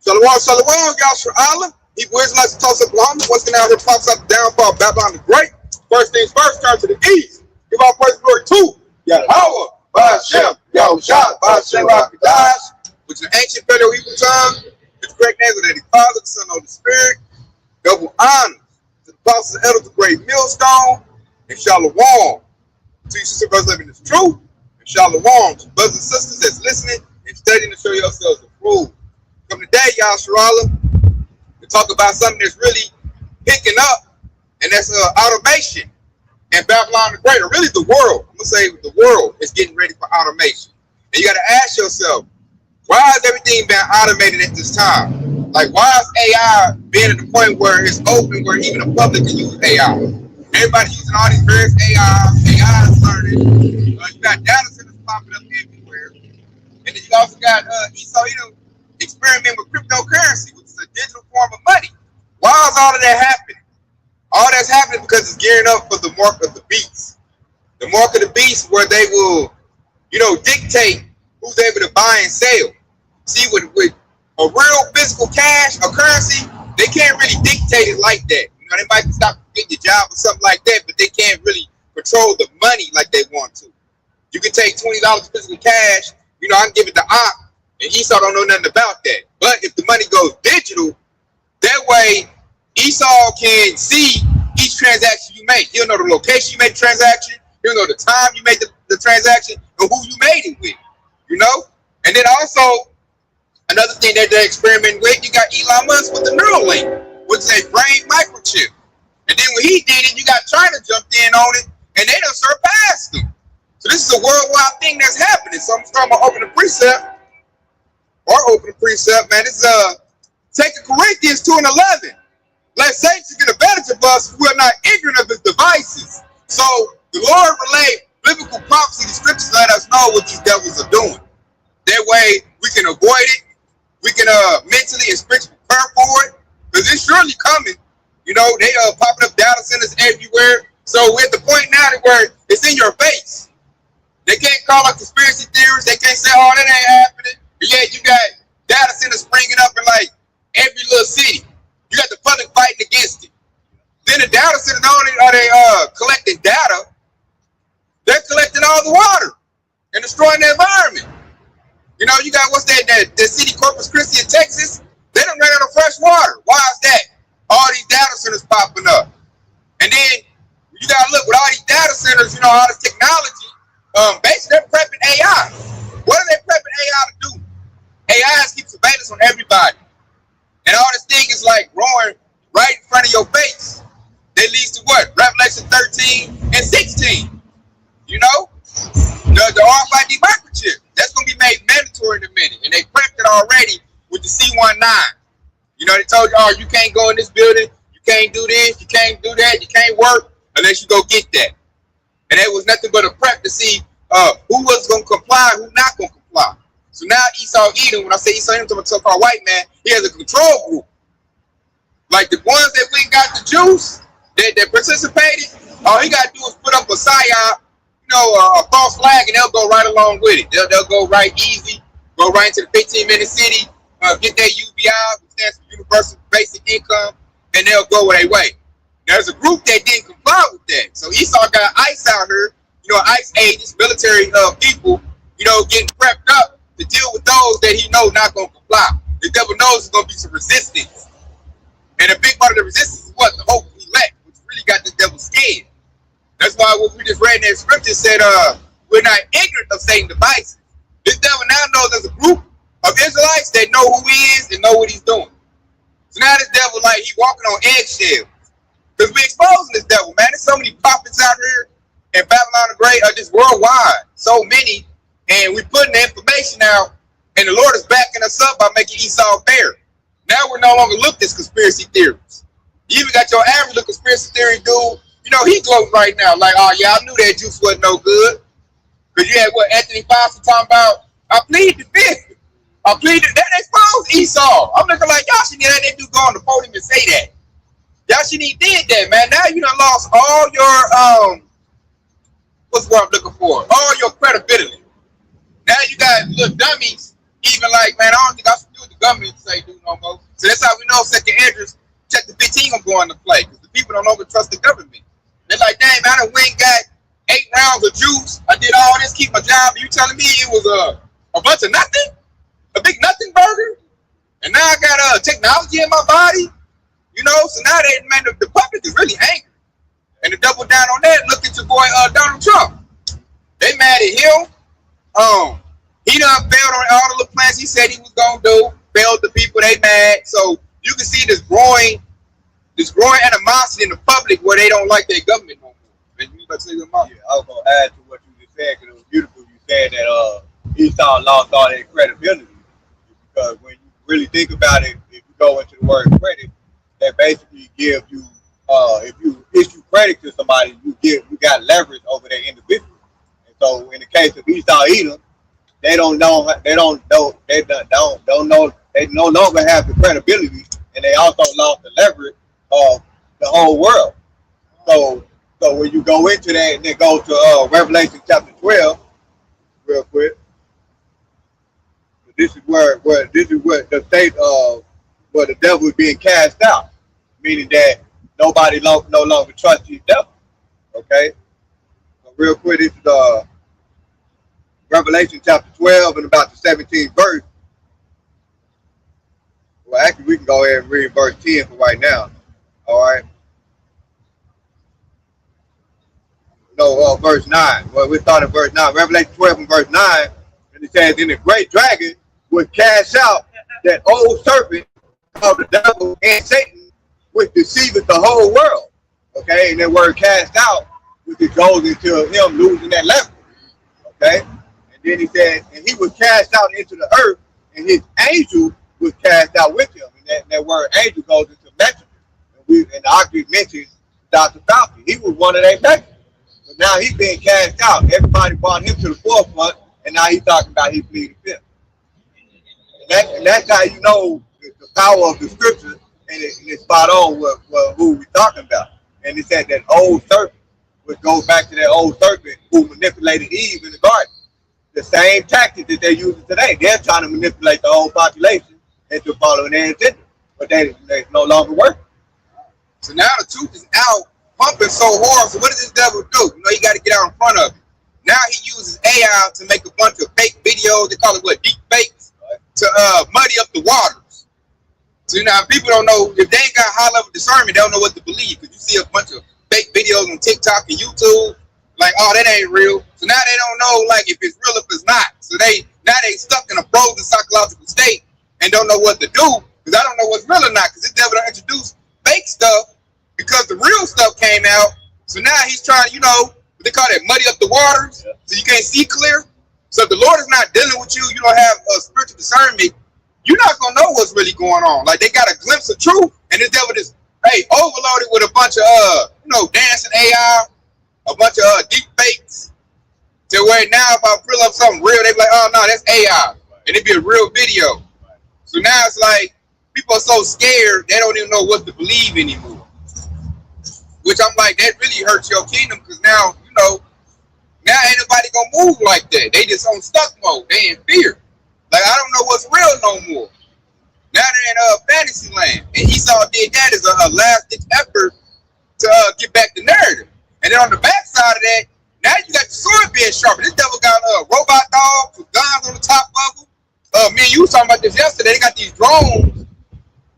Shalom, shalom, Yashar Allah. Hebrew Israelites of Tulsa, Oklahoma. Once again, out here pops out the downfall of Babylon the Great. First things first, turn to the east. Give our praise and glory to Yahweh, Ba'ashem, Yahushua, Ba'ashem, Rakadash, which is an ancient Paleo-Hebrew tongue. Its correct name is the Father, the Son, and the Spirit. Double honors to the apostles and elders of the great millstone. And shalom to you, sister brothers living in this truth. And shalom to brothers and sisters that's listening and studying to show yourselves approved. Come today, y'all, Sharala, to talk about something that's really picking up, and that's automation and Babylon the Great, or really the world. I'm going to say the world is getting ready for automation. And you got to ask yourself, why is everything being automated at this time? Like, why is AI being at the point where it's open, where even the public can use AI? Everybody's using all these various AI is learning. You got data centers popping up everywhere. And then you also got Esau experiment with cryptocurrency, which is a digital form of money. Why is all of that happening? All that's happening because it's gearing up for the mark of the beast. The mark of the beast, where they will, dictate who's able to buy and sell. See, with a real physical cash or currency, they can't really dictate it like that. They might stop getting your job or something like that, but they can't really control the money like they want to. You can take $20 physical cash, I can give it to Op, and Esau don't know nothing about that. But if the money goes digital, that way Esau can see each transaction you make. He'll know the location you made the transaction. He'll know the time you made the transaction and who you made it with. And then also another thing that they're experimenting with, you got Elon Musk with the Neuralink, which is a brain microchip. And then when he did it, you got China jumped in on it, and they done surpassed him. So this is a worldwide thing that's happening. So I'm starting to open the precept. Man. This is 2 Corinthians 2:11. Let Satan get advantage of us who are not ignorant of his devices. So the Lord relayed biblical prophecy. The scriptures let us know what these devils are doing. That way we can avoid it. We can mentally and spiritually prepare for it, because it's surely coming. They popping up data centers everywhere. So we're at the point now where it's in your face. They can't call up conspiracy theories. They can't say, "Oh, that ain't happening." But yet you got data centers springing up in like every little city. You got the public fighting against it. Then the data centers, not only are they collecting data, they're collecting all the water and destroying the environment. You got what's that city, Corpus Christi in Texas? They don't run out of fresh water. Why is that? All these data centers popping up. And then you gotta look with all these data centers, all this technology, basically they're prepping AI. What are they prepping AI to do? AI is keep surveillance on everybody. And all this thing is like growing right in front of your face. That leads to what? Revelation 13 and 16. The RFID microchip. That's going to be made mandatory in a minute. And they prepped it already with the C19. They told you, "Oh, you can't go in this building. You can't do this. You can't do that. You can't work unless you go get that." And it was nothing but a prep to see who was going to comply and who not going to comply. So now Esau Edom, when I say Esau Edom, I'm talking about white man, he has a control group. Like the ones that we got the juice that participated, all he got to do is put up a psyop, a false flag, and they'll go right along with it. They'll go right easy, go right into the 15-minute city, get their UBI, which stands for Universal Basic Income, and they'll go their way. There's a group that didn't comply with that. So Esau got ICE out here, ICE agents, military people, getting prepped up to deal with those that he knows not going to comply. The devil knows there's going to be some resistance. And a big part of the resistance is what? The hope we lack, which really got the devil scared. That's why what we just read in that scripture said, we're not ignorant of Satan's devices. This devil now knows there's a group of Israelites that know who he is and know what he's doing. So now this devil, like, he walking on eggshells. Because we're exposing this devil, man. There's so many prophets out here, and Babylon the Great are just worldwide. So many. And we're putting the information out, and the Lord is backing us up by making Esau bear. Now we're no longer looked at conspiracy theories. You even got your average little conspiracy theory dude, he gloating right now. Like, "Oh, yeah, I knew that juice wasn't no good." Because you had Anthony Foster talking about, "I plead the fifth. I plead the..." That exposed Esau. I'm looking like, y'all should let that dude go on the podium and say that. Y'all shouldn't even did that, man. Now you done lost all your, what's what I'm looking for? All your credibility. Now you got little dummies, even like, man, I don't think I should do what the government say do no more. So that's how we know second interest, check the 15 gonna go into play, because the people don't over trust the government. They're like, dang, man, I done went and got 8 rounds of juice. I did all this, keep my job. You telling me it was a bunch of nothing? A big nothing burger? And now I got technology in my body? You know, so now man, the public is really angry. And to double down on that, look at your boy Donald Trump. They mad at him. He done failed on all the little plans he said he was gonna do. Failed the people, they mad. So you can see this growing animosity in the public where they don't like their government no more. And you about to say something? Yeah, I was gonna add to what you just said, because it was beautiful. You said that Esau lost all their credibility, because when you really think about it, if you go into the word credit, that basically gives you, if you issue credit to somebody, you got leverage over that individual. And so in the case of Esau Edom, they no longer have the credibility, and they also lost the leverage of the whole world. So when you go into that and then go to Revelation chapter 12, real quick, this is where the state of where the devil is being cast out, meaning that nobody no longer trusts the devil. Okay, so real quick, this is Revelation chapter 12 and about the 17th verse. Well, actually, we can go ahead and read verse 10 for right now. All right. No, verse 9. Well, we start at verse 9. Revelation 12 and verse 9. And it says, "And the great dragon would cast out that old serpent called the devil and Satan, which deceiveth the whole world." Okay, and that word cast out, which it goes into him losing that leverage. Okay, and then he said, "And he was cast out into the earth, and his angel was cast out with him." And that word angel goes into messenger. And the object mentions Dr. Falcon. He was one of their messengers. But now he's being cast out. Everybody brought him to the forefront, and now he's talking about he pleaded fifth. And that's how you know the power of the scripture, and it's spot on with who we're talking about. And it said that old serpent, which goes back to that old serpent who manipulated Eve in the garden. The same tactic that they're using today. They're trying to manipulate the whole population into following their agenda, but they no longer work. So now the truth is out, pumping so hard. So what does this devil do? You know, he got to get out in front of it. Now he uses AI to make a bunch of fake videos. They call it what, deep fakes, to muddy up the waters. So now people don't know, if they ain't got high level discernment, they don't know what to believe. Because you see a bunch of fake videos on TikTok and YouTube, like, oh, that ain't real. So now they don't know, like, if it's real, if it's not. So now they stuck in a frozen psychological state and don't know what to do, because I don't know what's real or not, because this devil don't introduce fake stuff because the real stuff came out. So now he's trying, you know, what they call that, muddy up the waters, so you can't see clear. So if the Lord is not dealing with you, you don't have a spiritual discernment, you're not gonna know what's really going on. Like, they got a glimpse of truth, and this devil just, hey, overloaded with a bunch of you know, dancing AI, a bunch of deep fakes, to where now if I pull up something real, they be like, oh no, that's AI, and it'd be a real video. So now it's like people are so scared they don't even know what to believe anymore. Which I'm like, that really hurts your kingdom, because now, you know, now ain't nobody gonna move like that. They just on stuck mode. They in fear. Like, I don't know what's real no more. Now they're in fantasy land, and Esau did that as a last-ditch effort to get back the narrative. And then on the back side of that, now you got the sword being sharpened. This devil got robot dogs with guns on the top of them. Me and you was talking about this yesterday. They got these drones.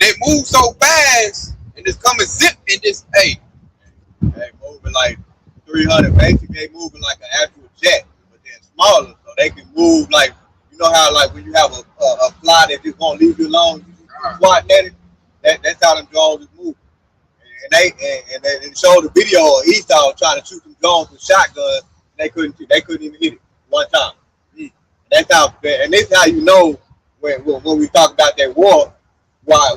They move so fast and just come and zip and just, hey. They moving like 300. Basically, they moving like an actual jet, but they're smaller, so they can move like, you know how like when you have a fly that just won't leave you alone, swatting at it. That's how them drones is moving. And they showed the video of Esau trying to shoot some drones with shotguns. They couldn't even hit it one time. That's how, and this is how you know when we talk about that war, why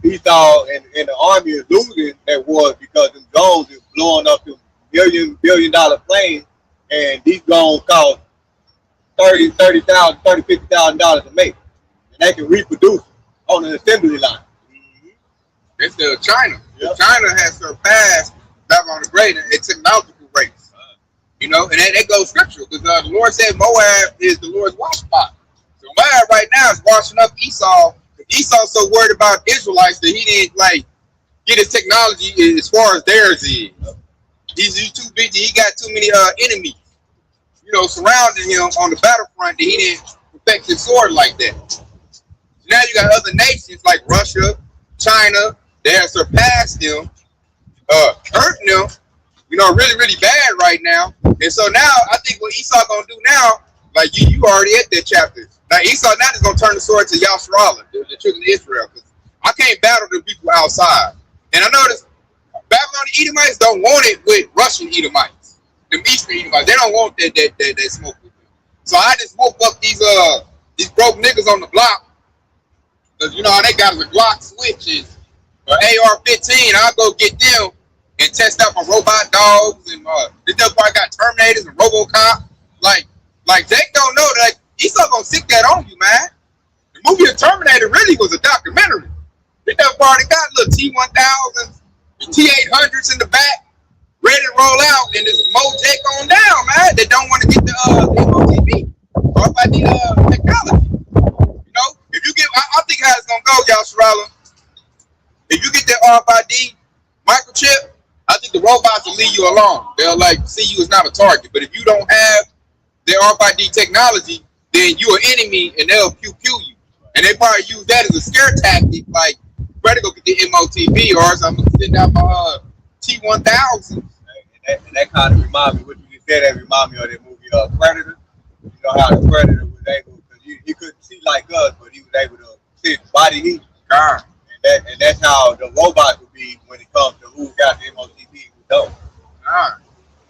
Esau and the army is losing that war, because them drones is blowing up them billion dollar planes, and these drones cost $50,000 to make, and they can reproduce on an assembly line. It's China. Yep. China has surpassed Babylon the Great in technological race. You know, and that goes scriptural because the Lord said Moab is the Lord's wash spot. So Moab right now is washing up Esau. Esau's so worried about Israelites that he didn't like get his technology as far as theirs is. He's too busy. He got too many enemies, you know, surrounding him on the battlefront that he didn't perfect his sword like that. So now you got other nations like Russia, China that have surpassed them, hurting them, you know, really, really bad right now. And so now I think what Esau gonna do now, like you already at that chapter. Now Esau now is gonna turn the sword to Yasharallah, the children of Israel. Because I can't battle the people outside. And I noticed Babylonian Edomites don't want it with Russian Edomites, the Eastern Edomites. They don't want that smoke with them. So I just woke up these broke niggas on the block, because you know how they got the Glock switches or AR-15. I'll go get them and test out my robot dogs, and this other part got Terminators and RoboCop. Like Jake don't know that, like, Esau gonna stick that on you, man. The movie The Terminator really was a documentary. This other part got little T-1000s and T-800s in the back, ready to roll out, and this Jake on down, man. They don't want to get the MOTB or if I need technology. You know, if you get, I think how it's gonna go, y'all, Sharala. If you get that RFID microchip, I think the robots will leave you alone. They'll like see you as not a target. But if you don't have their RFID technology, then you're an enemy and they'll pew you. And they probably use that as a scare tactic, like, better go get the MOTB or else I'm gonna send out my T-1000. And that kind of remind me, what you just said, that remind me of that movie Predator. You know how the Predator was able, because he couldn't see like us, but he was able to see body heat. God. And that's how the robots would be when it comes to who got the MOTB and who don't.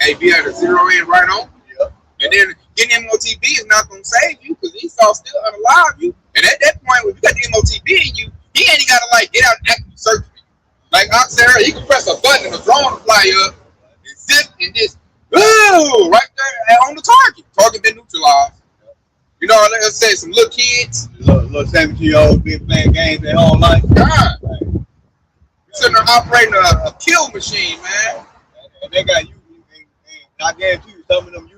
Hey, be able to zero in right on. Yeah. And then getting MOTB is not going to save you because Esau still unalive you. And at that point, when you got the MOTB in you, he ain't got to like get out and actively search you. Like Oxera, he can press a button and the drone will fly up and zip and just, ooh, right there on the target. Target been neutralized. You know, let's say some little kids. Little 17-year-olds been playing games their whole life. God. You're sitting there operating a kill machine, man. And they got you, and I guarantee you, some of them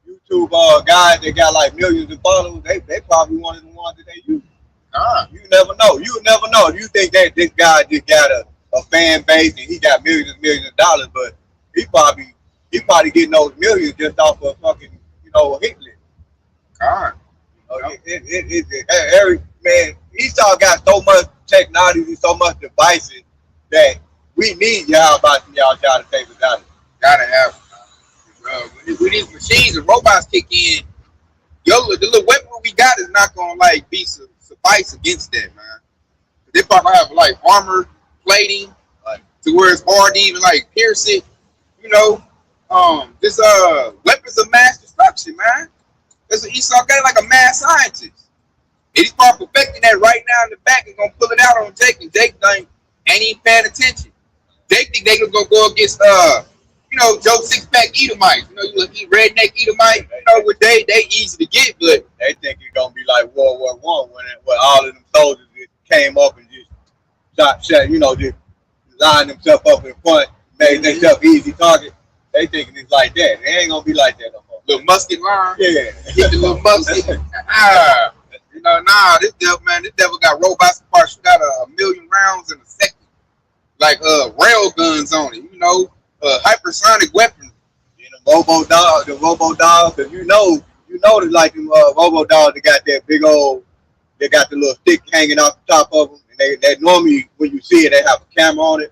YouTube guys that got like millions of followers, they probably one of the ones that they use. You never know. You never know. You think that this guy just got a fan base and he got millions and millions of dollars, but he probably getting those millions just off of fucking, you know, a hit list. Eric, man, Esau got so much technology, so much devices that we need y'all try to take us out of it. Gotta have it. With these machines and robots kick in, the little weapon we got is not gonna like be suffice against that, man. They probably have like armor plating, like, to where it's hard to even like pierce it. You know, this weapons of mass destruction, man. That's what Esau got, like a mad scientist. And he's probably perfecting that right now in the back and gonna pull it out on Jake, and Jake ain't even paying attention. Jake think they gonna go against you know, Joe six-pack Edomites. You know, you eat redneck Edomite, you know, what they easy to get, but they think it's gonna be like World War I when all of them soldiers just came up and just shot, you know, just lined themselves up in front, made themselves easy target. They thinking it's like that. It ain't gonna be like that no more. Little musket line. Yeah. Get the little musket. You know, this devil got robots that probably shoot out 1,000,000 rounds in a second. Like rail guns on it, you know, hypersonic weapons. You know, the robo dog, because you know that like them robo dogs, they got that big old, they got the little stick hanging off the top of them, and they normally when you see it, they have a camera on it.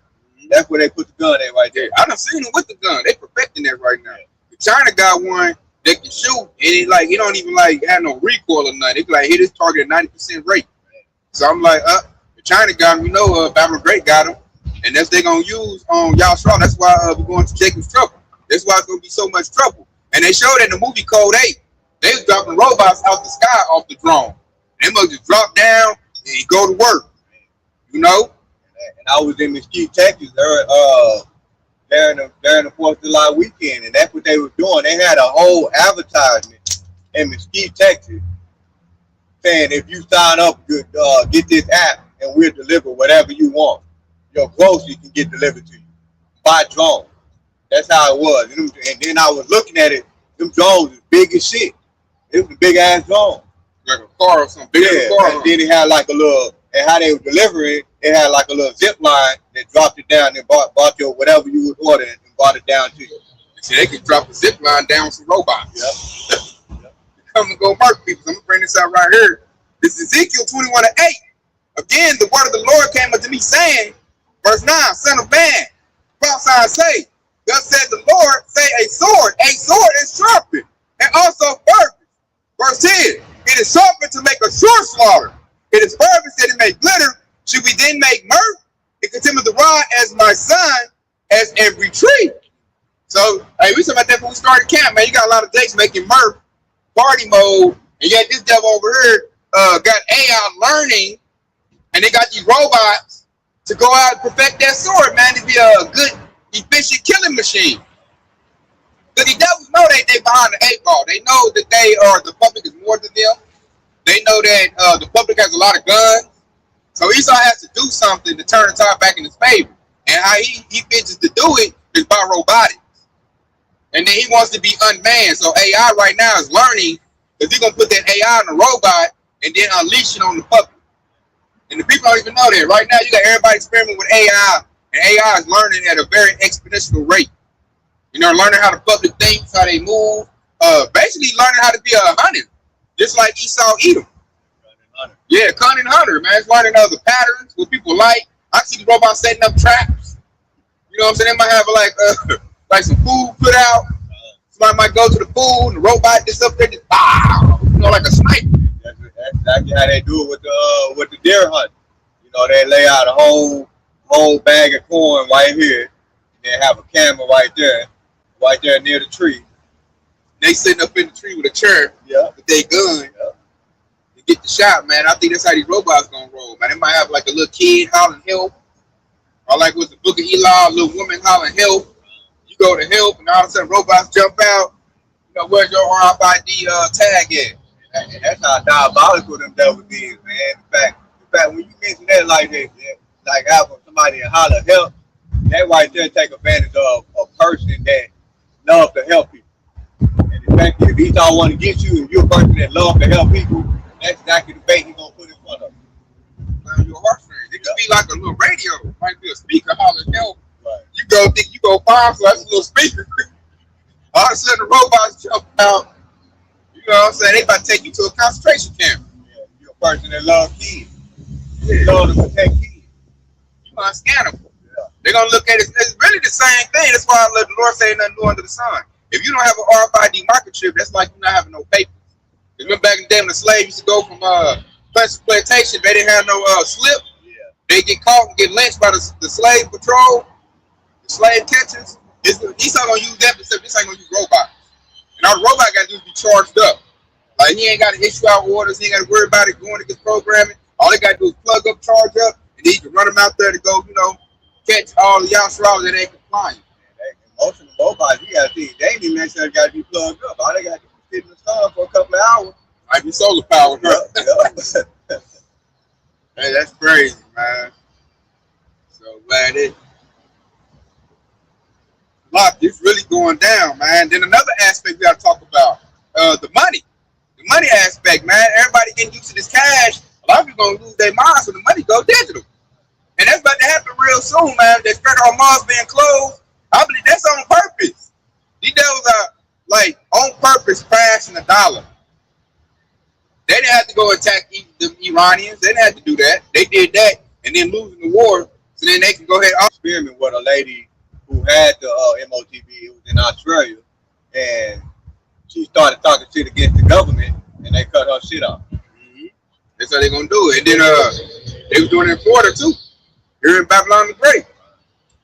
That's where they put the gun at right there. I done seen them with the gun. They perfecting that right now. The China got one that can shoot, and it don't even like have no recoil or nothing. It can like hit his target at 90% rate. So I'm like, the China got him. You know, Bama Great got him, and that's they gonna use on y'all strong. That's why we're going to Jacob's trouble. That's why it's gonna be so much trouble. And they showed in the movie Code 8, they was dropping robots out the sky off the drone. They must just drop down and go to work. You know. And I was in Mesquite, Texas, during the 4th of July weekend, and that's what they were doing. They had a whole advertisement in Mesquite, Texas, saying if you sign up, get this app, and we'll deliver whatever you want. Your groceries can get delivered to you by drone. That's how it was. And then I was looking at it. Them drones was big as shit. It was a big ass drone. Like a car or something. Big as a car. And then it had like a little, and how they were delivering it had like a little zip line that dropped it down and bought your whatever you would order and brought it down to you. See, they could drop a zip line down with some robots. Yep. Come and go murk people. I'm gonna bring this out right here. This is Ezekiel 21:8. Again, the word of the Lord came unto me saying, verse 9, son of man, prophesy and say, thus said the Lord, say a sword is sharpened, and also purpose. Verse 10, it is sharpened to make a sure slaughter. It is purpose that it may glitter. Should we then make mirth? It continues to rod as my son, as every tree. So, hey, we talking about that when we started camp, man. You got a lot of dates making mirth, party mode, and yet this devil over here got AI learning, and they got these robots to go out and perfect that sword, man, to be a good, efficient killing machine. Because the devils know they behind the 8 ball. They know that the public is more than them. They know that the public has a lot of guns. So Esau has to do something to turn the tide back in his favor. And how he figures to do it is by robotics. And then he wants to be unmanned. So AI right now is learning because he's going to put that AI on the robot and then unleash it on the public. And the people don't even know that. Right now, you got everybody experimenting with AI, and AI is learning at a very exponential rate. You know, learning how the public thinks, how they move, basically learning how to be a hunter, just like Esau Edom. Yeah, cunning hunter, man. It's learning other patterns, what people like. I see the robots setting up traps. You know what I'm saying? They might have like some food put out. Somebody might go to the food, and the robot just up there, just wow, you know, like a sniper. That's exactly how they do it with the deer hunt. You know, they lay out a whole bag of corn right here, and they have a camera right there near the tree. They sitting up in the tree with a chair, with their gun, to get the shot, man. I think that's how these robots gonna roll, man. They might have like a little kid hollering help, or like with the Book of Eli, a little woman hollering help. You go to help, and all of a sudden robots jump out. You know, where's your RFID tag at? And that's how diabolical them devils is, man. In fact, when you mention that like that, like having somebody to holler help, that right there take advantage of a person that loves to help people. And in fact, if Esau want to get you, and you're a person that loves to help people, that's exactly the bait he's gonna put in front of you. Man, your heartstrings. It could be like a little radio. It might be a speaker hollering help. Right. You go think you go find, so that's a little speaker. All of a sudden the robots jump out. You know what I'm saying? They about to take you to a concentration camp. Yeah, you're a person that loves kids. You love to protect kids. You unscannable. Yeah. They're gonna look at it. It's really the same thing. That's why I let the Lord say nothing new under the sun. If you don't have an RFID market chip, that's like you not having no papers. Remember back in the day when the slaves used to go from plantation, they didn't have no slip. Yeah. They get caught and get lynched by the slave patrol, the slave catchers. He's not gonna use that, except this ain't gonna use robots. And all the robot got to do is be charged up. Like he ain't got to issue out orders. He ain't got to worry about it going against programming. All they got to do is plug up, charge up, and then you can run them out there to go, you know, catch all the Yashraws that ain't compliant. Most of the robots, you got to see, they ain't even necessarily got to be plugged up. All they got to do is sit in the sun for a couple of hours. Might be solar powered. Yeah. Hey, that's crazy, man. So glad it's really going down, man. Then another aspect we got to talk about, the money aspect, man. Everybody getting used to this cash. A lot of people gonna lose their minds when the money go digital, and that's about to happen real soon, man. That federal malls being closed, I believe that's on purpose. These devils are like on purpose crashing the dollar. They didn't have to go attack the Iranians. They didn't have to do that. They did that and then losing the war, so then they can go ahead and experiment with a lady who had the MOTB. It was in Australia, and she started talking shit against the government, and they cut her shit off. That's how they're gonna do it. And then they was doing it in Florida too, here in Babylon the Great.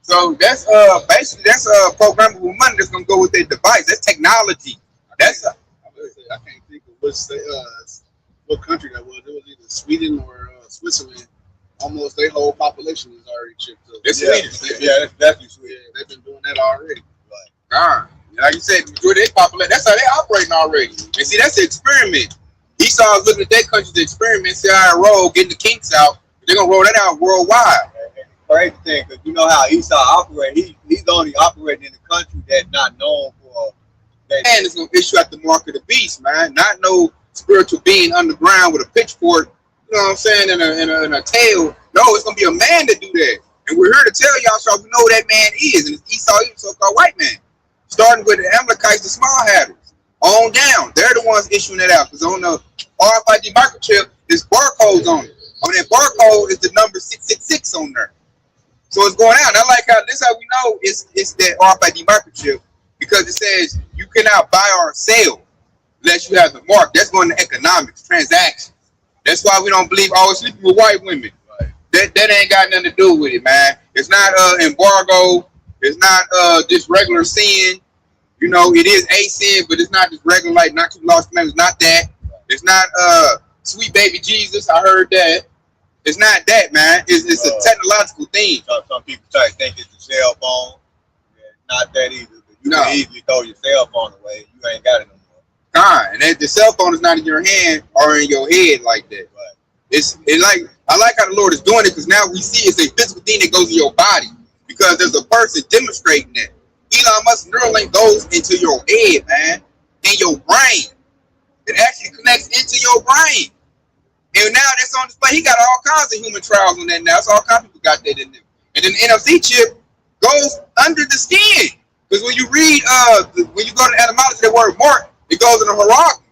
So that's basically that's programmable money that's gonna go with their device. That's technology. That's I can't think of what country that was. It was either Sweden or Switzerland. Almost their whole population is already chipped up. It's Sweden. Yeah, that's definitely Sweden. Yeah, they've been doing that already. Like you said, majority of their population, that's how they operating already. And see, that's the experiment. Esau is looking at their country to experiment, see how it roll, getting the kinks out. They're gonna roll that out worldwide. crazy thing, because you know how Esau operates. He's only operating in a country that's not known for that. And it's gonna issue at the mark of the beast, man. Not no spiritual being underground with a pitchfork, you know what I'm saying, in a tail. No, it's gonna be a man that do that. And we're here to tell y'all, so we know who that man is, and it's Esau, even so-called white man. Starting with the Amalekites, the small hatters, on down. They're the ones issuing it out. Because on the RFID microchip, there's barcodes on it. On that barcode is the number 666 on there. So it's going out. And I like how this is how we know it's that RFID microchip, because it says you cannot buy or sell unless you have the mark. That's going to economics, transactions. That's why we don't believe always sleeping with white women. Right. That ain't got nothing to do with it, man. It's not embargo. It's not just regular sin. You know, it is a sin, but it's not just regular, like not too lost man. It's not that. It's not sweet baby Jesus. I heard that. It's not that, man. It's a technological thing. Some people try to think it's a cell phone. Yeah, not that either. You can easily throw your cell phone away. You ain't got it no more. And the cell phone is not in your hand or in your head like that. Right. I like how the Lord is doing it, because now we see it's a physical thing that goes in your body, because there's a person demonstrating that. Elon Musk's Neuralink goes into your head, man, in your brain. It actually connects into your brain. And now that's on display. He got all kinds of human trials on that now. So all kinds of people got that in there. And then the NFC chip goes under the skin. Because when you read, when you go to the etymology of the word mark, it goes in a haragma.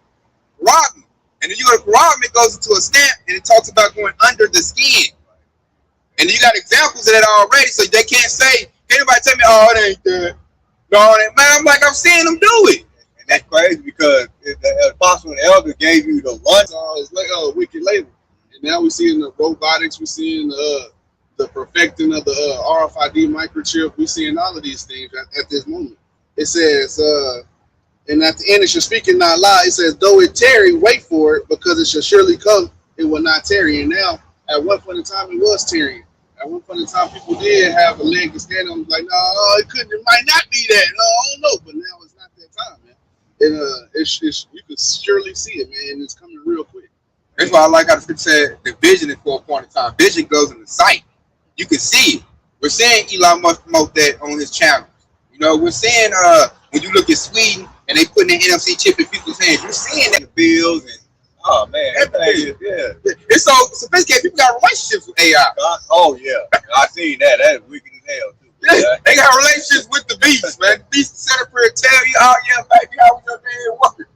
And then you go to haragma, it goes into a stamp, and it talks about going under the skin. And you got examples of that already, so they can't say, anybody tell me, oh, it ain't that. No, man, I'm like, I'm seeing them do it. And that's crazy, because the apostle and the elder gave you the one. It's like wicked labor. And now we're seeing the robotics, we're seeing the perfecting of the RFID microchip. We're seeing all of these things at this moment. It says, and at the end it should speak and not lie. It says, though it tarry, wait for it, because it shall surely come, it will not tarry. And now, at one point in time, it was tarrying. At one point in time, people did have a leg to stand on. Like, no, it might not be that. No, I don't know. But now it's not that time, man. And you can surely see it, man. And it's coming real quick. That's why I like how the scripture said the vision is for a point in time. Vision goes in the sight. You can see it. We're seeing Elon Musk promote that on his channels. You know, we're seeing when you look at Sweden and they putting an NFC chip in people's hands, you're seeing that bills and oh man, everything. Yeah. It's so sophisticated. People got relationships with AI. Oh yeah, I seen that. That's wicked as hell too. Yeah. They got relationships with the beast, man. The beast is set up here and tell you, oh yeah, baby, how was your day at work?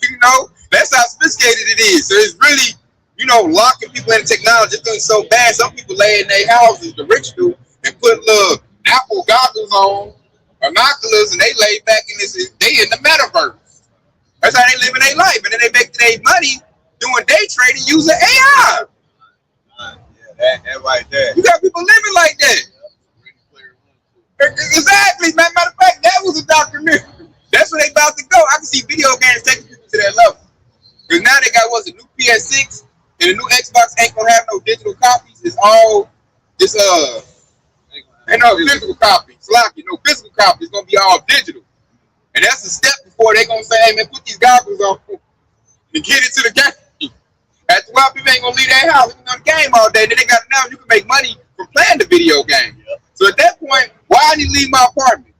You know, that's how sophisticated it is. So it's really, you know, locking people into technology. It's doing so bad. Some people lay in their houses, the rich do, and put little Apple goggles on, binoculars, and they lay back in this. They in the metaverse. That's how they living their life, and then they make their money doing day trading using AI. Yeah, that right there. You got people living like that. Exactly, man. Matter of fact, that was a documentary. That's where they about to go. I can see video games taking people to that level. Because now they got what's a new PS6 and the new Xbox ain't gonna have no digital copies. It's all this ain't no physical copy. It's lucky, no physical copy. It's gonna be all digital. And that's a step before they gonna say, hey man, put these goggles on and get into the game. After a while, people ain't gonna leave their house. They can go to the game all day. Then they got now you can make money from playing the video game. Yeah. So at that point, why I need to leave my apartment?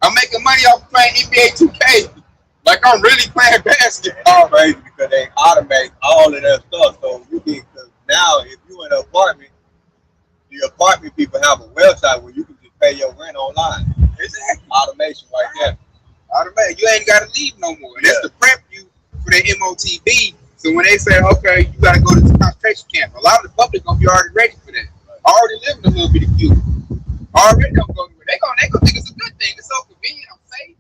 I'm making money off of playing NBA 2K. Like I'm really playing basketball. Crazy because they automate all of that stuff. So you can now if you in an apartment, the apartment people have a website where you can just pay your rent online. Exactly. Automation right there. Automate. You ain't gotta leave no more. And that's to prep you for the MOTB. So when they say, okay, you gotta go to the concentration camp, a lot of the public gonna be already ready for that. Already living a little bit of cute. Already don't go anywhere. They gonna think it's a good thing. It's so convenient. I'm safe.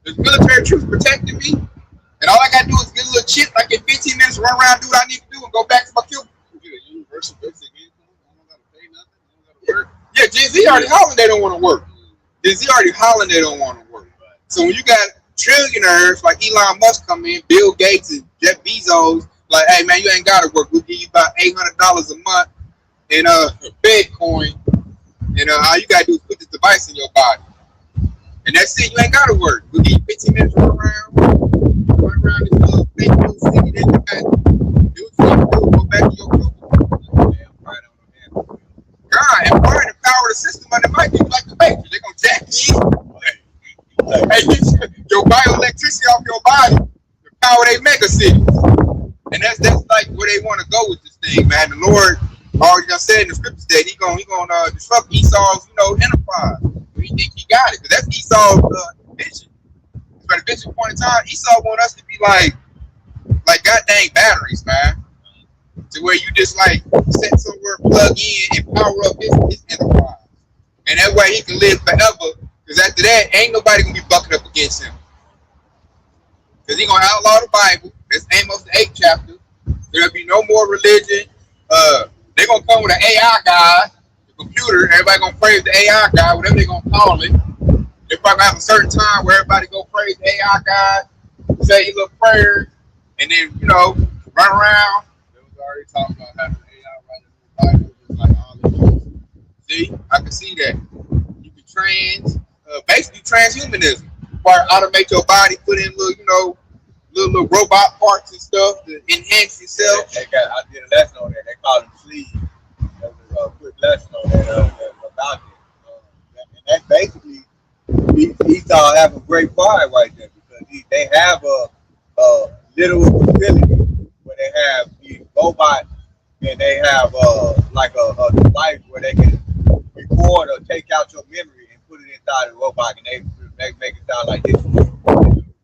There's military troops protecting me, and all I gotta do is get a little chip. I get 15 minutes, run around, do what I need to do, and go back to my cubicle. You get a universal basic income. I don't gotta pay nothing. I don't gotta work. Yeah, Gen Z already hollering they don't want to work. Gen Z already hollering they don't want to work. So when you got trillionaires like Elon Musk come in, Bill Gates and Jeff Bezos, like, hey man, you ain't gotta work. We'll give you about $800 a month in Bitcoin, and all you gotta do is put this device in your body. And that's it. You ain't gotta work. We'll give you 15 minutes to run around this little fake little city that you got. Do what you want to do. Go back to your cubicle. God, and part of the electricity off your body to power their mega cities. And that's like where they want to go with this thing, man. The Lord already done said in the scriptures that he gonna disrupt Esau's, enterprise. We think he got it, because that's Esau's vision. So at the point in time, Esau want us to be like god dang batteries, man. To where you just like set somewhere, plug in, and power up his enterprise. And that way he can live forever. Because after that, ain't nobody gonna be bucking up against him. Because he gonna outlaw the Bible. That's Amos the 8th chapter. There'll be no more religion. They're gonna come with an AI guy, the computer. Everybody gonna praise the AI guy, whatever they gonna call it. They're probably gonna have a certain time where everybody go praise the AI guy, say a little prayer, and then run around. They was already talking about having AI write the Bible, just like all of this. See, I can see that. You can basically transhumanism. Where automate your body, put in little robot parts and stuff to enhance yourself. I did a lesson on that. They call them sleeves. There was a quick lesson on that about that. And that's basically Esau have a great pride right there, because they have a literal facility where they have these robots, and they have like a device where they can record or take out your memory and put it inside the robot, and they make it sound like this.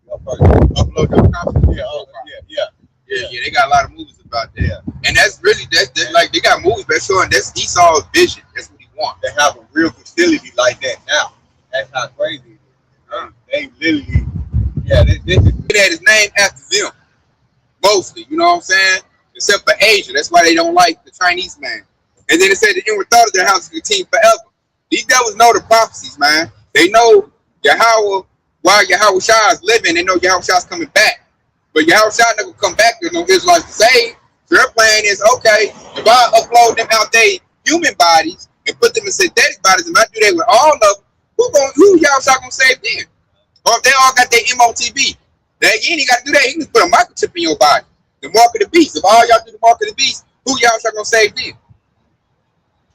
Upload your content. Yeah. They got a lot of movies about that. Yeah. And that's like they got movies that showing that's Esau's vision. That's what he wants. They have a real facility like that now. That's how crazy it is. They literally, this is. He had his name after them, mostly. You know what I'm saying? Except for Asia. That's why they don't like the Chinese man. And then it said the inward thought of their house will continue forever. These devils know the prophecies, man. They know Yahweh. While Yahweh Shah is living, they know Yahweh Shah is coming back. But Yahweh Shah never come back. There's no Israelites to save. So their plan is, okay, if I upload them out their human bodies and put them in synthetic bodies, and I do that with all of them, who Yahweh Shah gonna save then? Or if they all got their MOTB, then again, he got to do that. He can put a microchip in your body. The mark of the beast. If all y'all do the mark of the beast, who Yahweh Shah gonna save then?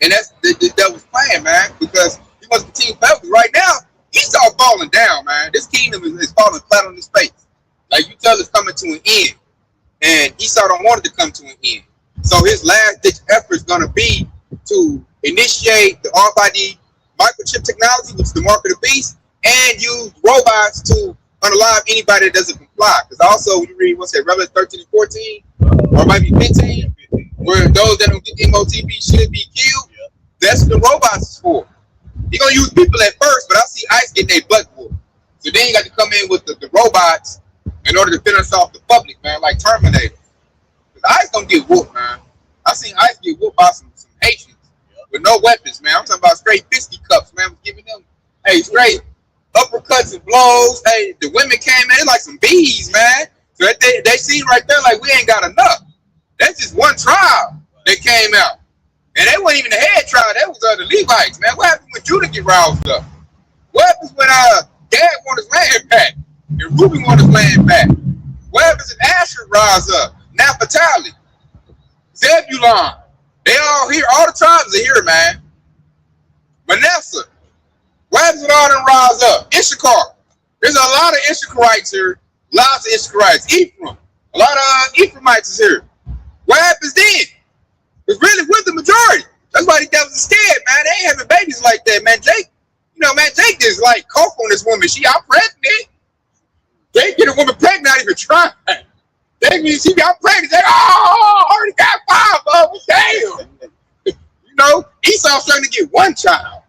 And that's the devil's plan, man, because he must continue forever. Right now, Esau falling down, man. This kingdom is falling flat on his face. Like you tell, it's coming to an end. And Esau don't want it to come to an end. So his last ditch effort is going to be to initiate the RFID microchip technology, which is the mark of the beast, and use robots to unalive anybody that doesn't comply. Because also, when you read, what's that, Revelation 13 and 14, or it might be 15, where those that don't get the MOTB should be killed. That's what the robots is for. You're going to use people at first, but I see ICE getting their butt whooped. So then you got to come in with the robots in order to finish off the public, man, like Terminator. Because ICE going to get whooped, man. I seen ICE get whooped by some Haitians with no weapons, man. I'm talking about straight fisticuffs, man. I'm giving them, straight uppercuts and blows. Hey, the women came in like some bees, man. So they seen right there like we ain't got enough. That's just one trial that came out. And they weren't even the head trial. That was the Levites, man. What happened when Judah get roused up? What happens when Gad want his land back and Reuben want his land back? What happens if Asher rise up? Naphtali, Zebulon, they all here. All the tribes are here, man. Manasseh, what happens when all them rise up? Issachar, there's a lot of Issacharites here. Lots of Issacharites. Ephraim, a lot of Ephraimites is here. What happens then? It's really with the majority. That's why the devils are scared, man. They ain't having babies like that, man. Jake, Jake is like coke on this woman. She out pregnant. They get a woman pregnant, not even trying. She got pregnant. They already got 5 of them. Damn. Esau's trying to get 1 child.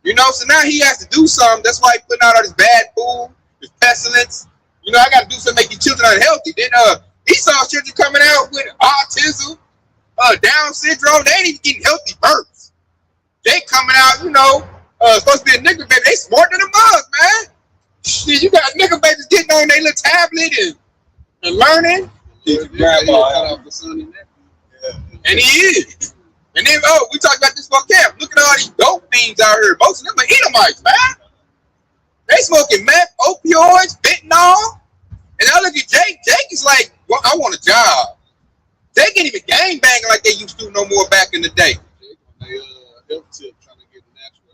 So now he has to do something. That's why he putting out all this bad food, this pestilence. I got to do something to make these children unhealthy. Then Esau's children coming out with autism, Down syndrome. They ain't even getting healthy births. They coming out, supposed to be a nigga baby. They smarter than a mug, man. Shit, you got nigga babies getting on their little tablet and learning. And he is. And then, we talked about this for camp. Look at all these dope fiends out here. Most of them are Edomites, man. They smoking meth, opioids, fentanyl. And I look at Jake. Jake is like, well, I want a job. They can't even gang banging like they used to no more back in the day. Health tip trying to get the natural